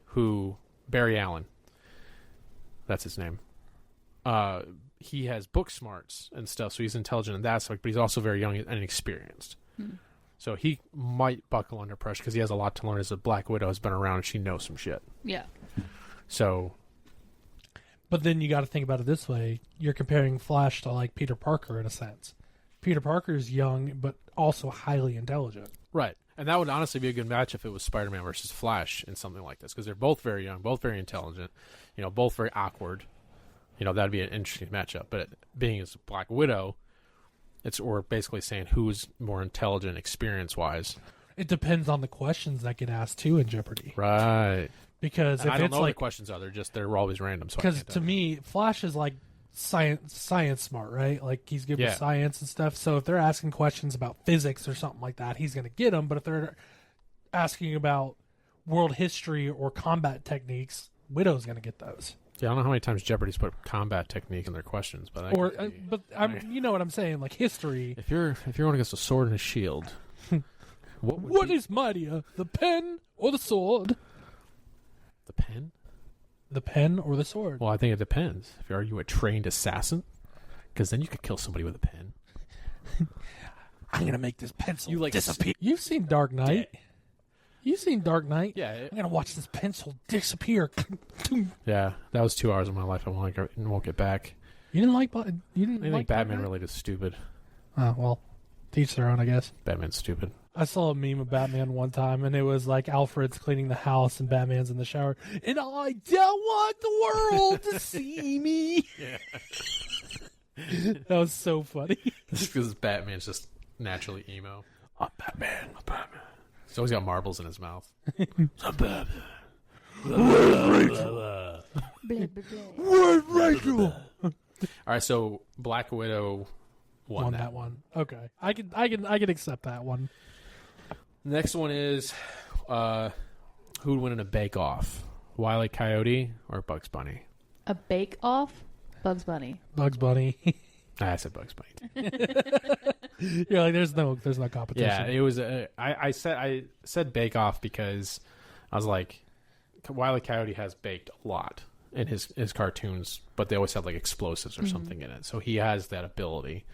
who Barry Allen. That's his name. He has book smarts and stuff, so he's intelligent in that aspect, but he's also very young and inexperienced. So he might buckle under pressure because he has a lot to learn, as the Black Widow has been around and she knows some shit. Yeah. So, But then you got to think about it this way. You're comparing Flash to like Peter Parker in a sense. Peter Parker is young, but also highly intelligent. right. And that would honestly be a good match if it was Spider-Man versus Flash in something like this, because they're both very young, both very intelligent, both very awkward. That'd be an interesting matchup. But being as Black Widow, we're basically saying who's more intelligent experience-wise. It depends on the questions that get asked too in Jeopardy. Right. Because And if I don't it's know what like, the questions are. They're always random. So because to me, Flash is like science smart, right? Like he's good Yeah. with science and stuff. So if they're asking questions about physics or something like that, he's going to get them. But if they're asking about world history or combat techniques, Widow's going to get those. yeah, I don't know how many times Jeopardy's put combat technique in their questions, but You know what I'm saying, like history. if you're going against a sword and a shield, What is mightier, the pen or the sword? the pen? The pen or the sword? Well, I think it depends. Are you a trained assassin? Because then you could kill somebody with a pen. I'm gonna make this pencil You, like, disappear. You've seen Dark Knight. You've seen Dark Knight. Yeah, I'm gonna watch this pencil disappear. yeah. That was 2 hours of my life I won't get back. You didn't like I think Batman related is stupid. Oh well, teach their own, I guess. Batman's stupid. I saw a meme of Batman one time, and it was like Alfred's cleaning the house, and Batman's in the shower, and I don't want the world to see me. That was so funny. Just because Batman's just naturally emo. I'm Batman. He's always got marbles in his mouth. Blah, blah, blah. Where's Rachel? All right, so Black Widow won that one. Okay, I can accept that one. Next one is who would win in a bake-off? Wile E. Coyote or Bugs Bunny? A bake-off? Bugs Bunny. Bugs Bunny. I said Bugs Bunny. You're like, there's no competition. Yeah, it was. I said Bake Off because I was like, Wile E. Coyote has baked a lot in his cartoons, but they always have like explosives or something in it, so he has that ability.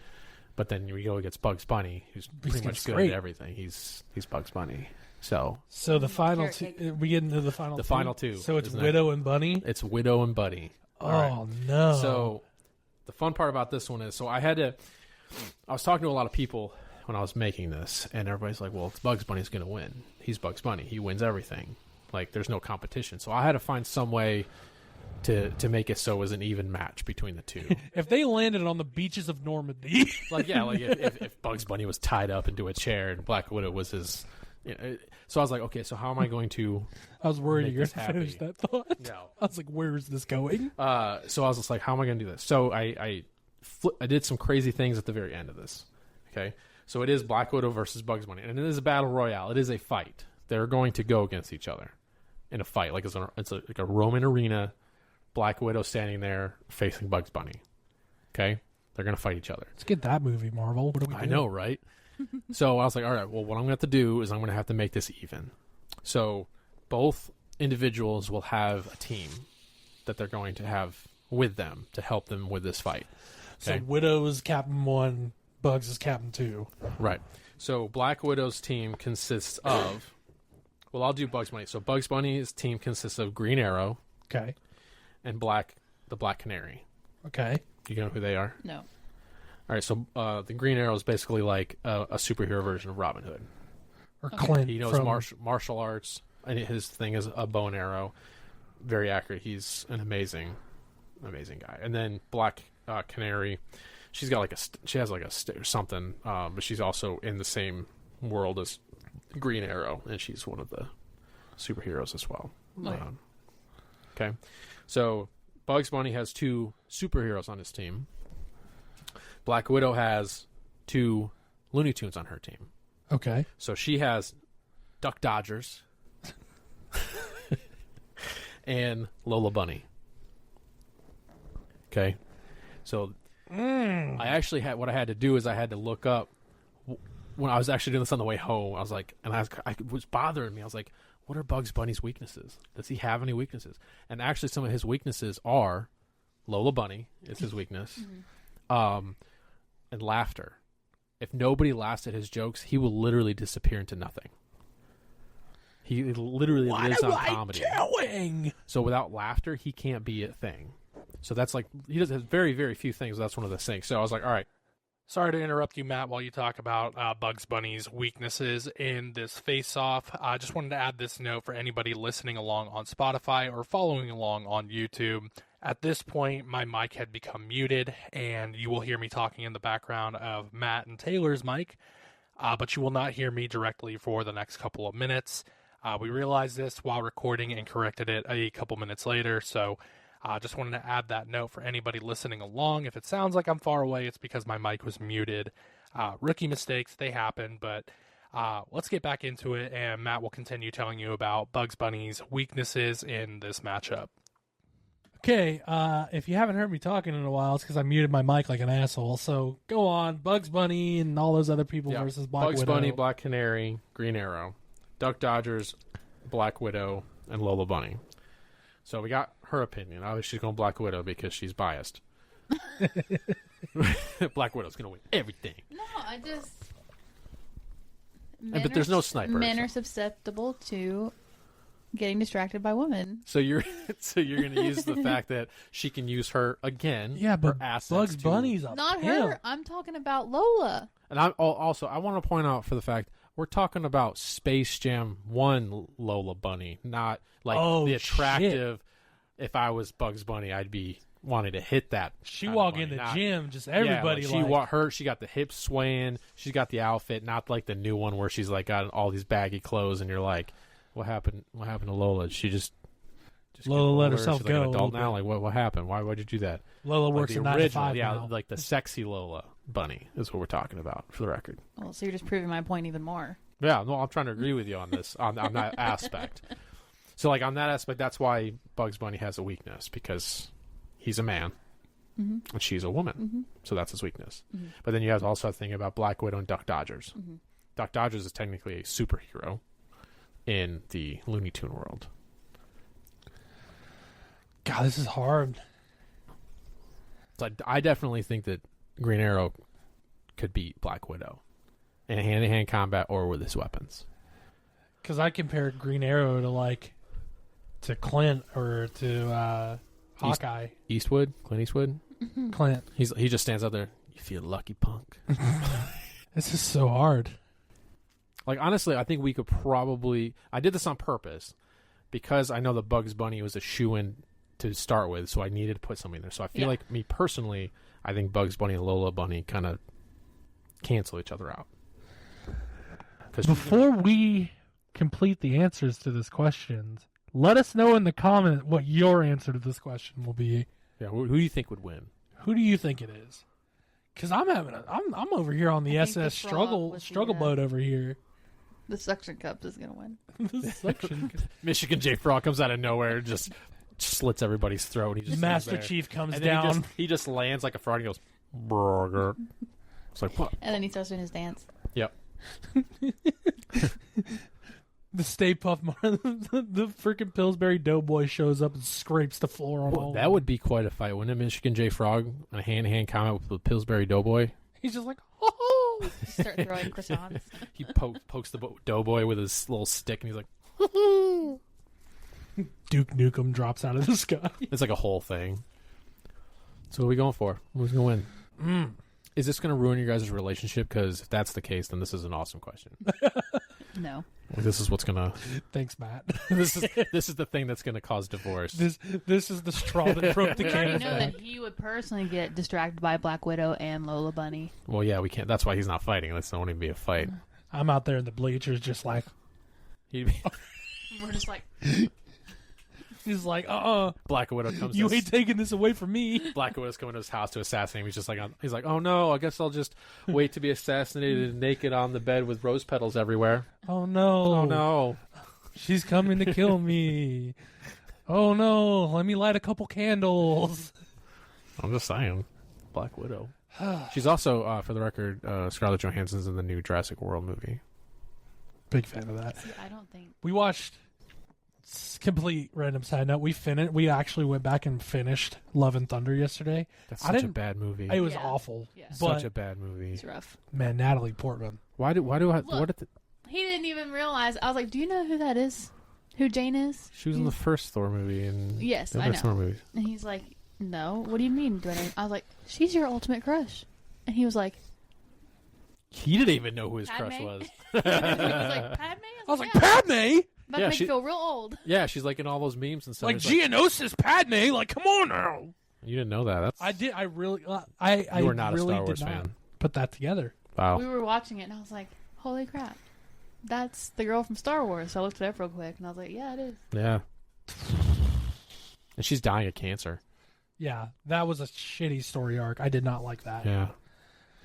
But then we go against Bugs Bunny, who's pretty much good at everything. He's Bugs Bunny. So the final two, we get into the final. The final two. So it's Widow and Bunny. It's Widow and Buddy. Oh right. no! So the fun part about this one is, so I was talking to a lot of people when I was making this, and everybody's like, "Well, Bugs Bunny's going to win. He's Bugs Bunny. He wins everything. Like, there's no competition." So I had to find some way to make it so it was an even match between the two. If they landed on the beaches of Normandy, like if Bugs Bunny was tied up into a chair and Black Widow was his. So I was like, okay, so how am I going to? I was worried you're this going to finish happy? that thought. No. I was like, where is this going? So I was just like, how am I going to do this? So I did some crazy things at the very end of this. Okay, so it is Black Widow versus Bugs Bunny, and it is a battle royale. It is a fight. They're going to go against each other in a fight, like it's like a Roman arena. Black Widow standing there facing Bugs Bunny. Okay, they're going to fight each other. Let's get that movie, Marvel. What do we do? I know, right? So I was like, all right, well, what I'm going to have to do is I'm going to have to make this even. So both individuals will have a team that they're going to have with them to help them with this fight. Okay? So Widow's Captain 1, Bugs is Captain 2. Right. So Black Widow's team consists of, well, I'll do Bugs Bunny. So Bugs Bunny's team consists of Green Arrow. Okay. And the Black Canary. Okay. Do you know who they are? No. All right, so the Green Arrow is basically like a superhero version of Robin Hood. Or Clint. He knows martial arts, and his thing is a bow and arrow. Very accurate. He's an amazing guy. And then Black Canary, she's got she has like a stick or something, but she's also in the same world as Green Arrow, and she's one of the superheroes as well. Right. Okay, so Bugs Bunny has 2 superheroes on his team. Black Widow has 2 Looney Tunes on her team. Okay. So she has Duck Dodgers and Lola Bunny. Okay. So I actually what I had to do is I had to look up when I was actually doing this on the way home. I was like, and it was bothering me. I was like, what are Bugs Bunny's weaknesses? Does he have any weaknesses? And actually some of his weaknesses are Lola Bunny is his weakness. And laughter. If nobody laughs at his jokes, he will literally disappear into nothing. He literally lives on comedy. Doing? So without laughter, he can't be a thing. So that's like, he does have very, very few things. That's one of the things. So I was like, all right. Sorry to interrupt you, Matt, while you talk about Bugs Bunny's weaknesses in this face-off. I just wanted to add this note for anybody listening along on Spotify or following along on YouTube. At this point, my mic had become muted, and you will hear me talking in the background of Matt and Taylor's mic, but you will not hear me directly for the next couple of minutes. We realized this while recording and corrected it a couple minutes later, so just wanted to add that note for anybody listening along. If it sounds like I'm far away, it's because my mic was muted. Rookie mistakes, they happen, but let's get back into it, and Matt will continue telling you about Bugs Bunny's weaknesses in this matchup. Okay, if you haven't heard me talking in a while, it's because I muted my mic like an asshole. So go on, Bugs Bunny and all those other people versus Black Widow. Bugs Bunny, Black Canary, Green Arrow, Duck Dodgers, Black Widow, and Lola Bunny. So we got her opinion. Obviously, she's going Black Widow because she's biased. Black Widow's going to win everything. No, I just... But there's no sniper. Men are susceptible to getting distracted by women. So you're going to use the fact that she can use her again. Yeah, but Bugs to, Bunny's a Not pimp. her. I'm talking about Lola. And I want to point out for the fact we're talking about Space Jam 1 Lola Bunny, not like the attractive. Shit. If I was Bugs Bunny, I'd be wanting to hit that. She walk in the gym, just everybody. She got the hips swaying. She's got the outfit, not like the new one where she's like got all these baggy clothes, and you're like, what happened? What happened to Lola? She just Lola let herself she's go. Like an adult now. Like what happened? Why'd you do that? Lola works like in 9 to 5 yeah, now. like the sexy Lola. Bunny is what we're talking about, for the record. Well, so you're just proving my point even more. Yeah, no, I'm trying to agree with you on this, on that aspect. So, like, on that aspect, that's why Bugs Bunny has a weakness, because he's a man, and she's a woman. So that's his weakness. But then you have also a thing about Black Widow and Duck Dodgers. Duck Dodgers is technically a superhero in the Looney Tune world. God, this is hard. So I definitely think that Green Arrow could beat Black Widow in hand-to-hand combat or with his weapons. Because I compared Green Arrow to Clint or to Hawkeye. Clint Eastwood. Clint. He just stands out there. You feel lucky, punk. This is so hard. Like, honestly, I think we could probably... I did this on purpose because I know that Bugs Bunny was a shoo-in to start with, so I needed to put something there. So I feel like, me personally, I think Bugs Bunny and Lola Bunny kind of cancel each other out. Before we complete the answers to this question, let us know in the comment what your answer to this question will be. Yeah, who do you think would win? Who do you think it is? Because I'm over here on the I think SS the frog struggle was the, boat over here. The suction cup is going to win. The suction. Michigan J. Frog comes out of nowhere and just slits everybody's throat. And he just Master Chief comes and down. then he just lands like a frog and goes, burger. It's like, what? And then he starts doing his dance. Yep. The Stay Puft, the freaking Pillsbury Doughboy shows up and scrapes the floor on all. That would be quite a fight, wouldn't it? Michigan J. Frog on a hand-to-hand combat with the Pillsbury Doughboy. He's just like, oh! Start throwing croissants. He pokes the Doughboy with his little stick, and he's like, Duke Nukem drops out of the sky. it's like a whole thing. So what are we going for? Who's going to win? Is this going to ruin your guys' relationship? Because if that's the case, then this is an awesome question. No. This is what's going to... Thanks, Matt. This is the thing that's going to cause divorce. This is the straw that broke the We already camel's know back. that he would personally get distracted by Black Widow and Lola Bunny. Well, yeah, we can't. That's why he's not fighting. That's not going to be a fight. I'm out there in the bleachers just like... He'd be... We're just like... He's like, Black Widow comes. you ain't taking this away from me. Black Widow's coming to his house to assassinate him. He's just like, he's like, oh no, I guess I'll just wait to be assassinated naked on the bed with rose petals everywhere. Oh no. Oh no. She's coming to kill me. Oh no, let me light a couple candles. I'm just saying. Black Widow. She's also, for the record, Scarlett Johansson's in the new Jurassic World movie. Big fan of that. See, I don't think... We watched... Complete random side note. We actually went back and finished Love and Thunder yesterday. That's I such a didn't- bad movie. It was Yeah. awful. Yeah. But Such a bad movie. It's rough. man, Natalie Portman. Why do I? Look. What did He didn't even realize. I was like, do you know who that is? Who Jane is? she was in the first Thor movie and Yes, the I other know. Thor movies. And he's like, no. What do you mean? I was like, she's your ultimate crush. And he was like, He didn't even know who his Padme? crush was. he was like, Padme? I was like, yeah. Padme? About Yeah, to make she- you feel real old. Yeah, she's like in all those memes and stuff. Like It's Geonosis Padme? Like, come on now. you didn't know that. That's I did. I really. I You were not really a Star Wars did not fan. put that together. Wow. We were watching it, and I was like, holy crap. That's the girl from Star Wars. So I looked it up real quick, and I was like, yeah, it is. Yeah. And she's dying of cancer. Yeah, that was a shitty story arc. I did not like that. Yeah.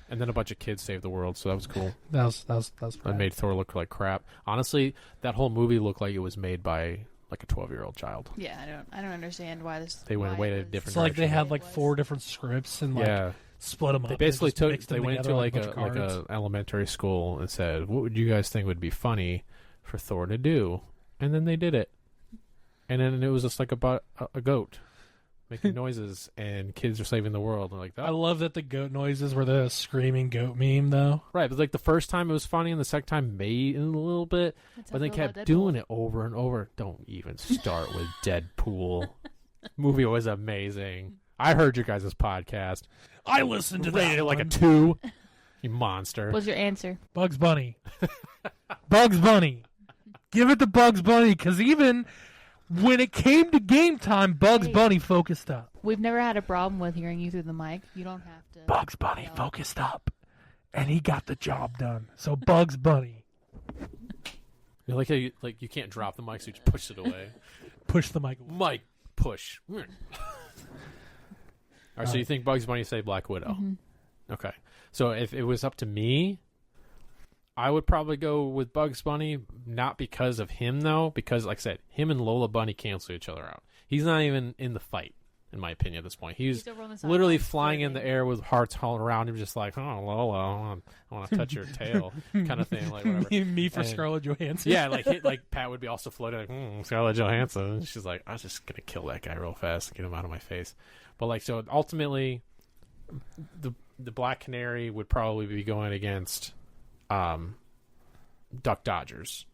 And then a bunch of kids saved the world, so that was cool. That was That bad. made Thor look like crap. Honestly, that whole movie looked like it was made by like a 12-year-old child. Yeah, I don't understand why this. They went why way it a was- different It's like they direction. had like It was. 4 different scripts and like Yeah. split them up. They and basically just took. mixed They them went together to on like bunch a of like cards. a elementary school and said, "What would you guys think would be funny for Thor to do?" And then they did it. And then it was just like about a goat making noises, and kids are saving the world. And like that, I love that the goat noises were the screaming goat meme though. right? But like the first time it was funny, and the second time maybe a little bit, That's but how they I feel about kept Deadpool. doing it over and over. Don't even start with Deadpool. Movie was amazing. I heard your guys' podcast. I listened to Rated that it like a one. 2. You monster. What's your answer? Bugs Bunny. Bugs Bunny. Give it to Bugs Bunny, because even when it came to game time, Bugs Hey. Bunny focused up. We've never had a problem with hearing you through the mic. You don't have to. Bugs Bunny yell. focused up, and he got the job done. So Bugs Bunny, You like how you can't drop the mic, so you just push it away. push the mic. Mic push. All right, so you think Bugs Bunny say Black Widow? Okay. So if it was up to me, I would probably go with Bugs Bunny, not because of him, though, because, like I said, him and Lola Bunny cancel each other out. He's not even in the fight, in my opinion, at this point. He's literally flying in the air with hearts all around him, just like, oh, Lola, I want to touch your tail, kind of thing, like whatever. Me for Scarlett Johansson. Yeah, like Pat would be also floating, like, Scarlett Johansson. And she's like, I'm just going to kill that guy real fast and get him out of my face. But, like, so ultimately, the Black Canary would probably be going against Duck Dodgers,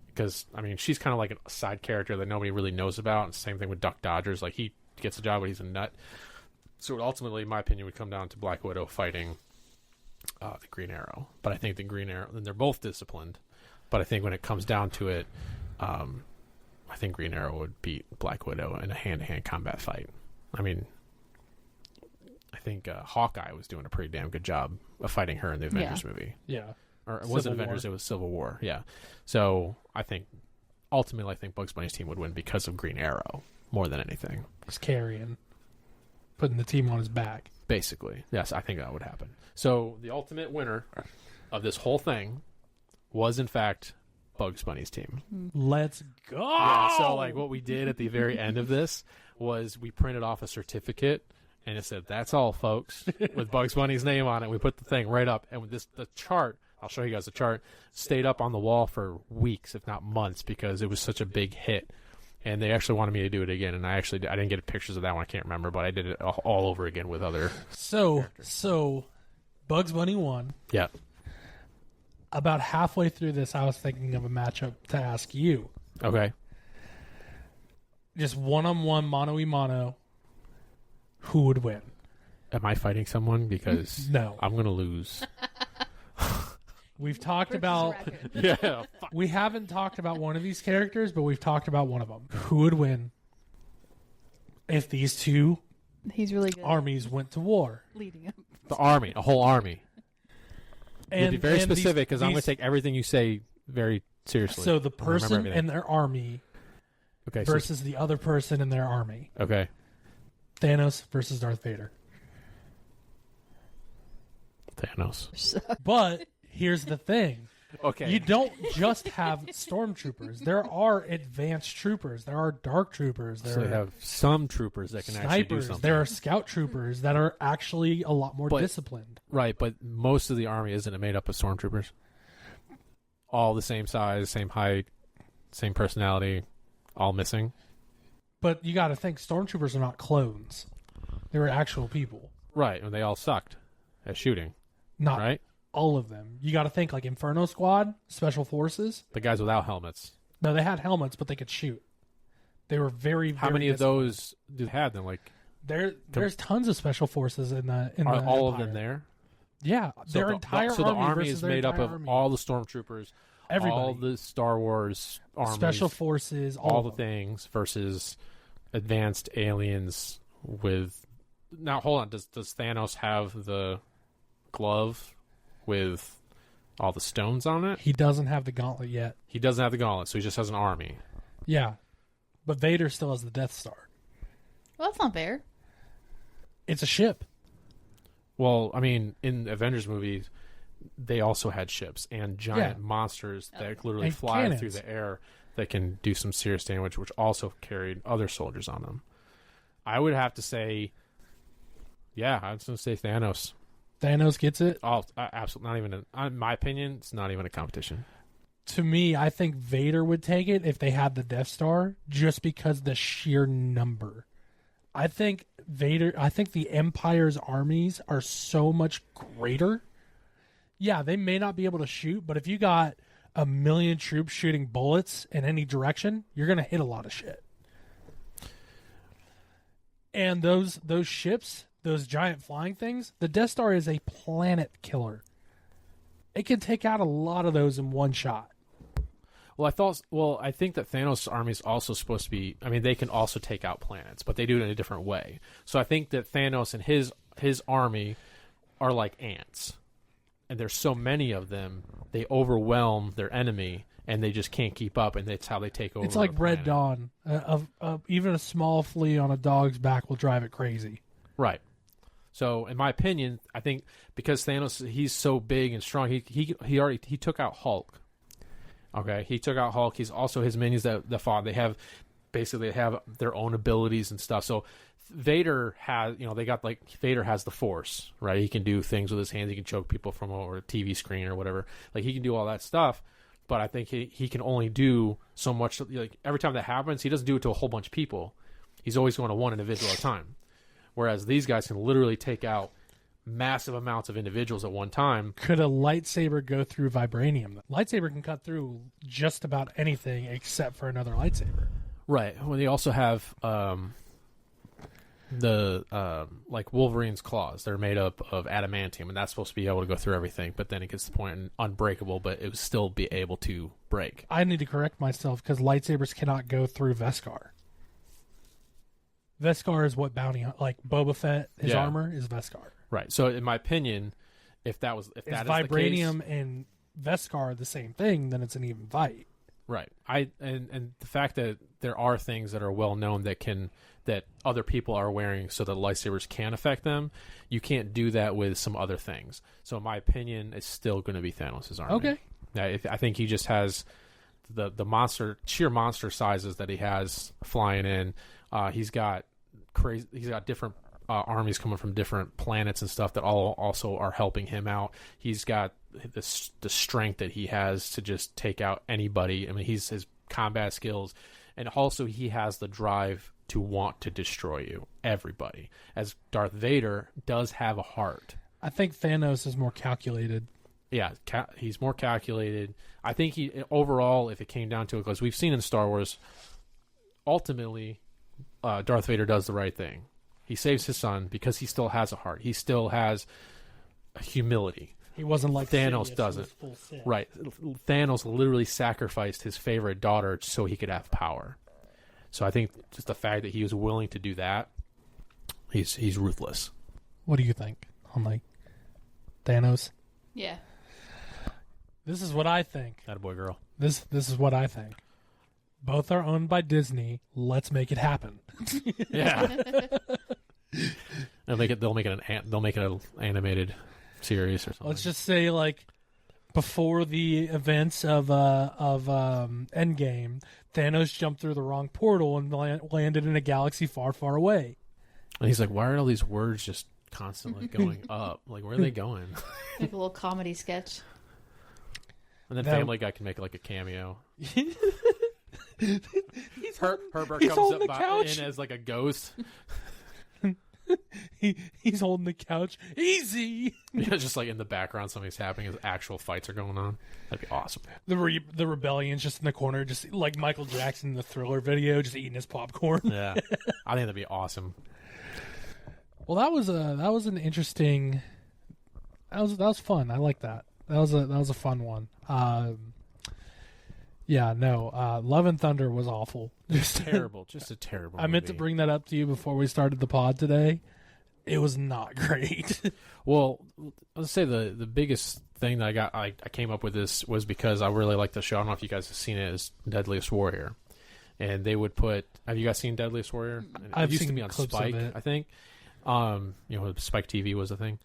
because I mean she's kind of like a side character that nobody really knows about. And same thing with Duck Dodgers, like he gets a job but he's a nut. So ultimately, in my opinion, would come down to Black Widow fighting the Green Arrow. But I think the Green Arrow, and they're both disciplined, but I think when it comes down to it, I think Green Arrow would beat Black Widow in a hand-to-hand combat fight. I mean, I think Hawkeye was doing a pretty damn good job of fighting her in the Avengers movie. Yeah. Or it wasn't Avengers, it was Civil War. Yeah. So I think, ultimately, I think Bugs Bunny's team would win because of Green Arrow more than anything. He's carrying, putting the team on his back. Basically. Yes, I think that would happen. So the ultimate winner of this whole thing was, in fact, Bugs Bunny's team. Let's go! Yeah, so like what we did at the very end of this was we printed off a certificate and it said, "That's all, folks," with Bugs Bunny's name on it. We put the thing right up, and with the chart, I'll show you guys the chart, stayed up on the wall for weeks, if not months, because it was such a big hit. And they actually wanted me to do it again, and I didn't get pictures of that one. I can't remember, but I did it all over again with other. So, Bugs Bunny won. Yeah. About halfway through this, I was thinking of a matchup to ask you. Okay. Just one-on-one, mano-y-mano. Who would win? Am I fighting someone? Because no, I'm going to lose. We've talked about... Yeah. We haven't talked about one of these characters, but we've talked about one of them. Who would win if these two He's really good armies went to war? leading up. The army, a whole army. And be very specific, because I'm going these- to take everything you say very seriously. So the I'll remember person everything. and their army Okay, versus the other person and their army. okay. Thanos versus Darth Vader. Thanos. But here's the thing. Okay. You don't just have stormtroopers. There are advanced troopers. There are dark troopers. There So they are have some troopers that can actually do snipers. something. There are scout troopers that are actually a lot more But- disciplined. Right, but most of the army isn't made up of stormtroopers. All the same size, same height, same personality, all missing. But you got to think, stormtroopers are not clones. They were actual people. Right, and they all sucked at shooting. Not Right? all of them. You got to think like Inferno Squad, Special Forces. The guys without helmets. No, they had helmets, but they could shoot. They were very. How very many of disciplined. those did have them? Like, There's tons of Special Forces in the. are the all of Empire. them there? Yeah, So their the- entire so the army versus is their made up entire of army. all the stormtroopers, Everybody. all the Star Wars armies, Special Forces, all all the of them. things versus advanced aliens with. Now hold on, does Thanos have the glove with all the stones on it? He doesn't have the gauntlet yet. He doesn't have the gauntlet, so he just has an army. Yeah, but Vader still has the Death Star. Well, that's not fair. It's a ship. Well, I mean, in Avengers movies, they also had ships and giant monsters that literally And fly cannons. through the air that can do some serious damage, which also carried other soldiers on them. I would have to say, yeah, I was going to say Thanos. Thanos gets it. Oh, absolutely not even. In my opinion, it's not even a competition. To me, I think Vader would take it if they had the Death Star, just because the sheer number. I think the Empire's armies are so much greater. Yeah, they may not be able to shoot, but if you got 1 million troops shooting bullets in any direction, you're going to hit a lot of shit. And those ships, those giant flying things, the Death Star is a planet killer. It can take out a lot of those in one shot. Well, I think that Thanos' army is also supposed to be. I mean, they can also take out planets, but they do it in a different way. So I think that Thanos and his army are like ants, and there's so many of them, they overwhelm their enemy, and they just can't keep up, and that's how they take over. It's like the Red planet. Dawn. Even a small flea on a dog's back will drive it crazy. Right. So, in my opinion, I think because Thanos, he's so big and strong, he took out Hulk. Okay, he took out Hulk. He's also his minions that fought. They have their own abilities and stuff. So Vader has, Vader has the Force, right? He can do things with his hands. He can choke people from over a TV screen or whatever. Like, he can do all that stuff. But I think he can only do so much. Like, every time that happens, he doesn't do it to a whole bunch of people. He's always going to one individual at a time. Whereas these guys can literally take out massive amounts of individuals at one time. Could a lightsaber go through vibranium? Lightsaber can cut through just about anything except for another lightsaber. Right. Well, they also have like Wolverine's claws. They're made up of adamantium, and that's supposed to be able to go through everything. But then it gets to the point in unbreakable, but it would still be able to break. I need to correct myself because lightsabers cannot go through Beskar. Beskar is what like Boba Fett, his armor is Beskar. Right. So in my opinion, if that is vibranium the case, and Beskar are the same thing, then it's an even fight. Right. And the fact that there are things that are well known that other people are wearing so that lightsabers can affect them, you can't do that with some other things. So in my opinion, it's still going to be Thanos' army. Okay. I think he just has the sheer monster sizes that he has flying in. He's got different armies coming from different planets and stuff that all also are helping him out. He's got the strength that he has to just take out anybody. I mean, his combat skills, and also he has the drive to want to destroy you, everybody. As Darth Vader does have a heart. I think Thanos is more calculated. Yeah, he's more calculated. I think overall, if it came down to it, because we've seen in Star Wars, ultimately, Darth Vader does the right thing. He saves his son because he still has a heart. He still has humility. He wasn't like Thanos Sidious, doesn't. Full sin. Right. Thanos literally sacrificed his favorite daughter so he could have power. So I think just the fact that he was willing to do that, he's ruthless. What do you think on like Thanos? Yeah. This is what I think. Attaboy girl. This is what I think. Both are owned by Disney. Let's make it happen. Yeah. They'll make it an animated series or something. Let's just say, like, before the events of Endgame, Thanos jumped through the wrong portal and landed in a galaxy far, far away. And he's like, why are all these words just constantly going up? Like, where are they going? Like a little comedy sketch. And then Family Guy can make like a cameo. Herbert he's comes up the couch. in as like a ghost. He's holding the couch. Easy. Yeah, just like in the background, something's happening as actual fights are going on. That'd be awesome. The rebellion's just in the corner, just like Michael Jackson in the Thriller video, just eating his popcorn. Yeah, I think that'd be awesome. Well, that was an interesting. That was fun. I like that. That was a fun one. Yeah, no. Love and Thunder was awful. Just terrible. Just a terrible I meant to movie. bring that up to you before we started the pod today. It was not great. Well, let's say the biggest thing that I came up with this was because I really like the show. I don't know if you guys have seen it. Is Deadliest Warrior, and they would put. Have you guys seen Deadliest Warrior? I've it used seen to be on clips Spike, of it. I think. Spike TV was a thing.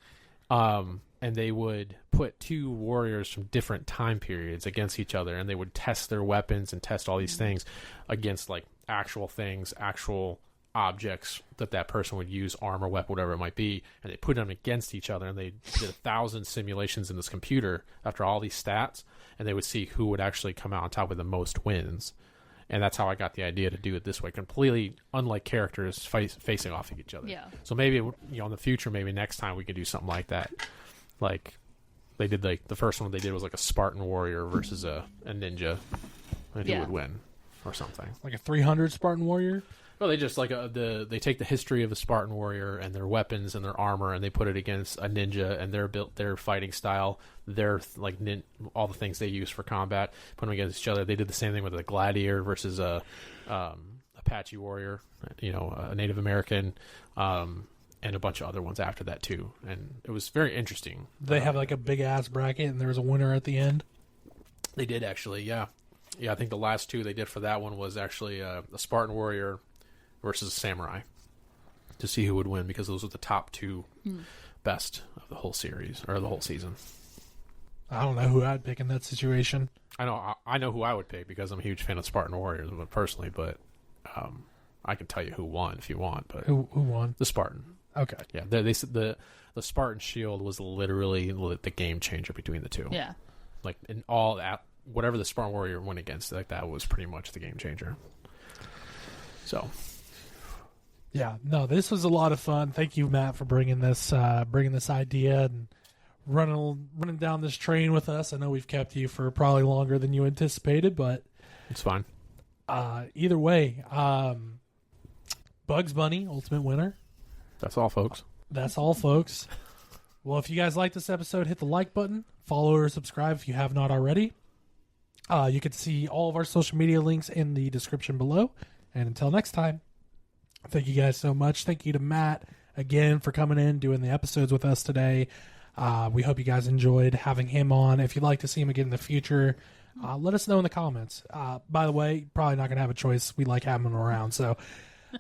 And they would put two warriors from different time periods against each other, and they would test their weapons and test all these things against like actual things, actual objects that person would use, armor, weapon, whatever it might be, and they put them against each other, and they did 1,000 simulations in this computer after all these stats, and they would see who would actually come out on top with the most wins. And that's how I got the idea to do it this way. Completely unlike characters facing off of each other. Yeah. So maybe, in the future, maybe next time we could do something like that. Like, they did, like, the first one they did was like a Spartan warrior versus a ninja. And who would win or something. Like a 300 Spartan warrior? Well, they just, like, they take the history of a Spartan warrior and their weapons and their armor, and they put it against a ninja and their fighting style, their, like, all the things they use for combat, put them against each other. They did the same thing with a gladiator versus a Apache warrior, a Native American, and a bunch of other ones after that, too. And it was very interesting. They have, like, a big-ass bracket, and there was a winner at the end? They did, actually, yeah. Yeah, I think the last two they did for that one was actually a Spartan warrior versus a samurai. to see who would win, because those were the top two best of the whole series or the whole season. I don't know who I'd pick in that situation. I know who I would pick because I'm a huge fan of Spartan Warriors personally, but I can tell you who won if you want. But Who won? the Spartan. Okay. Yeah, the Spartan shield was literally the game changer between the two. Yeah. Like in all that, whatever the Spartan Warrior went against, like that was pretty much the game changer. So. Yeah, no, this was a lot of fun. Thank you, Matt, for bringing this idea and running down this train with us. I know we've kept you for probably longer than you anticipated, but It's fine. Either way, Bugs Bunny, ultimate winner. That's all, folks. That's all, folks. Well, if you guys like this episode, hit the like button, follow or subscribe if you have not already. You can see all of our social media links in the description below. And until next time, thank you guys so much. Thank you to Matt again for coming in, doing the episodes with us today. We hope you guys enjoyed having him on. If you'd like to see him again in the future, let us know in the comments. By the way, probably not going to have a choice. We like having him around, so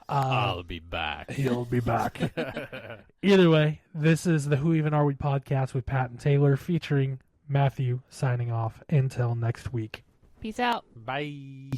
I'll be back. he'll be back. Either way, this is the Who Even Are We podcast with Pat and Taylor, featuring Matthew signing off. Until next week. Peace out. Bye.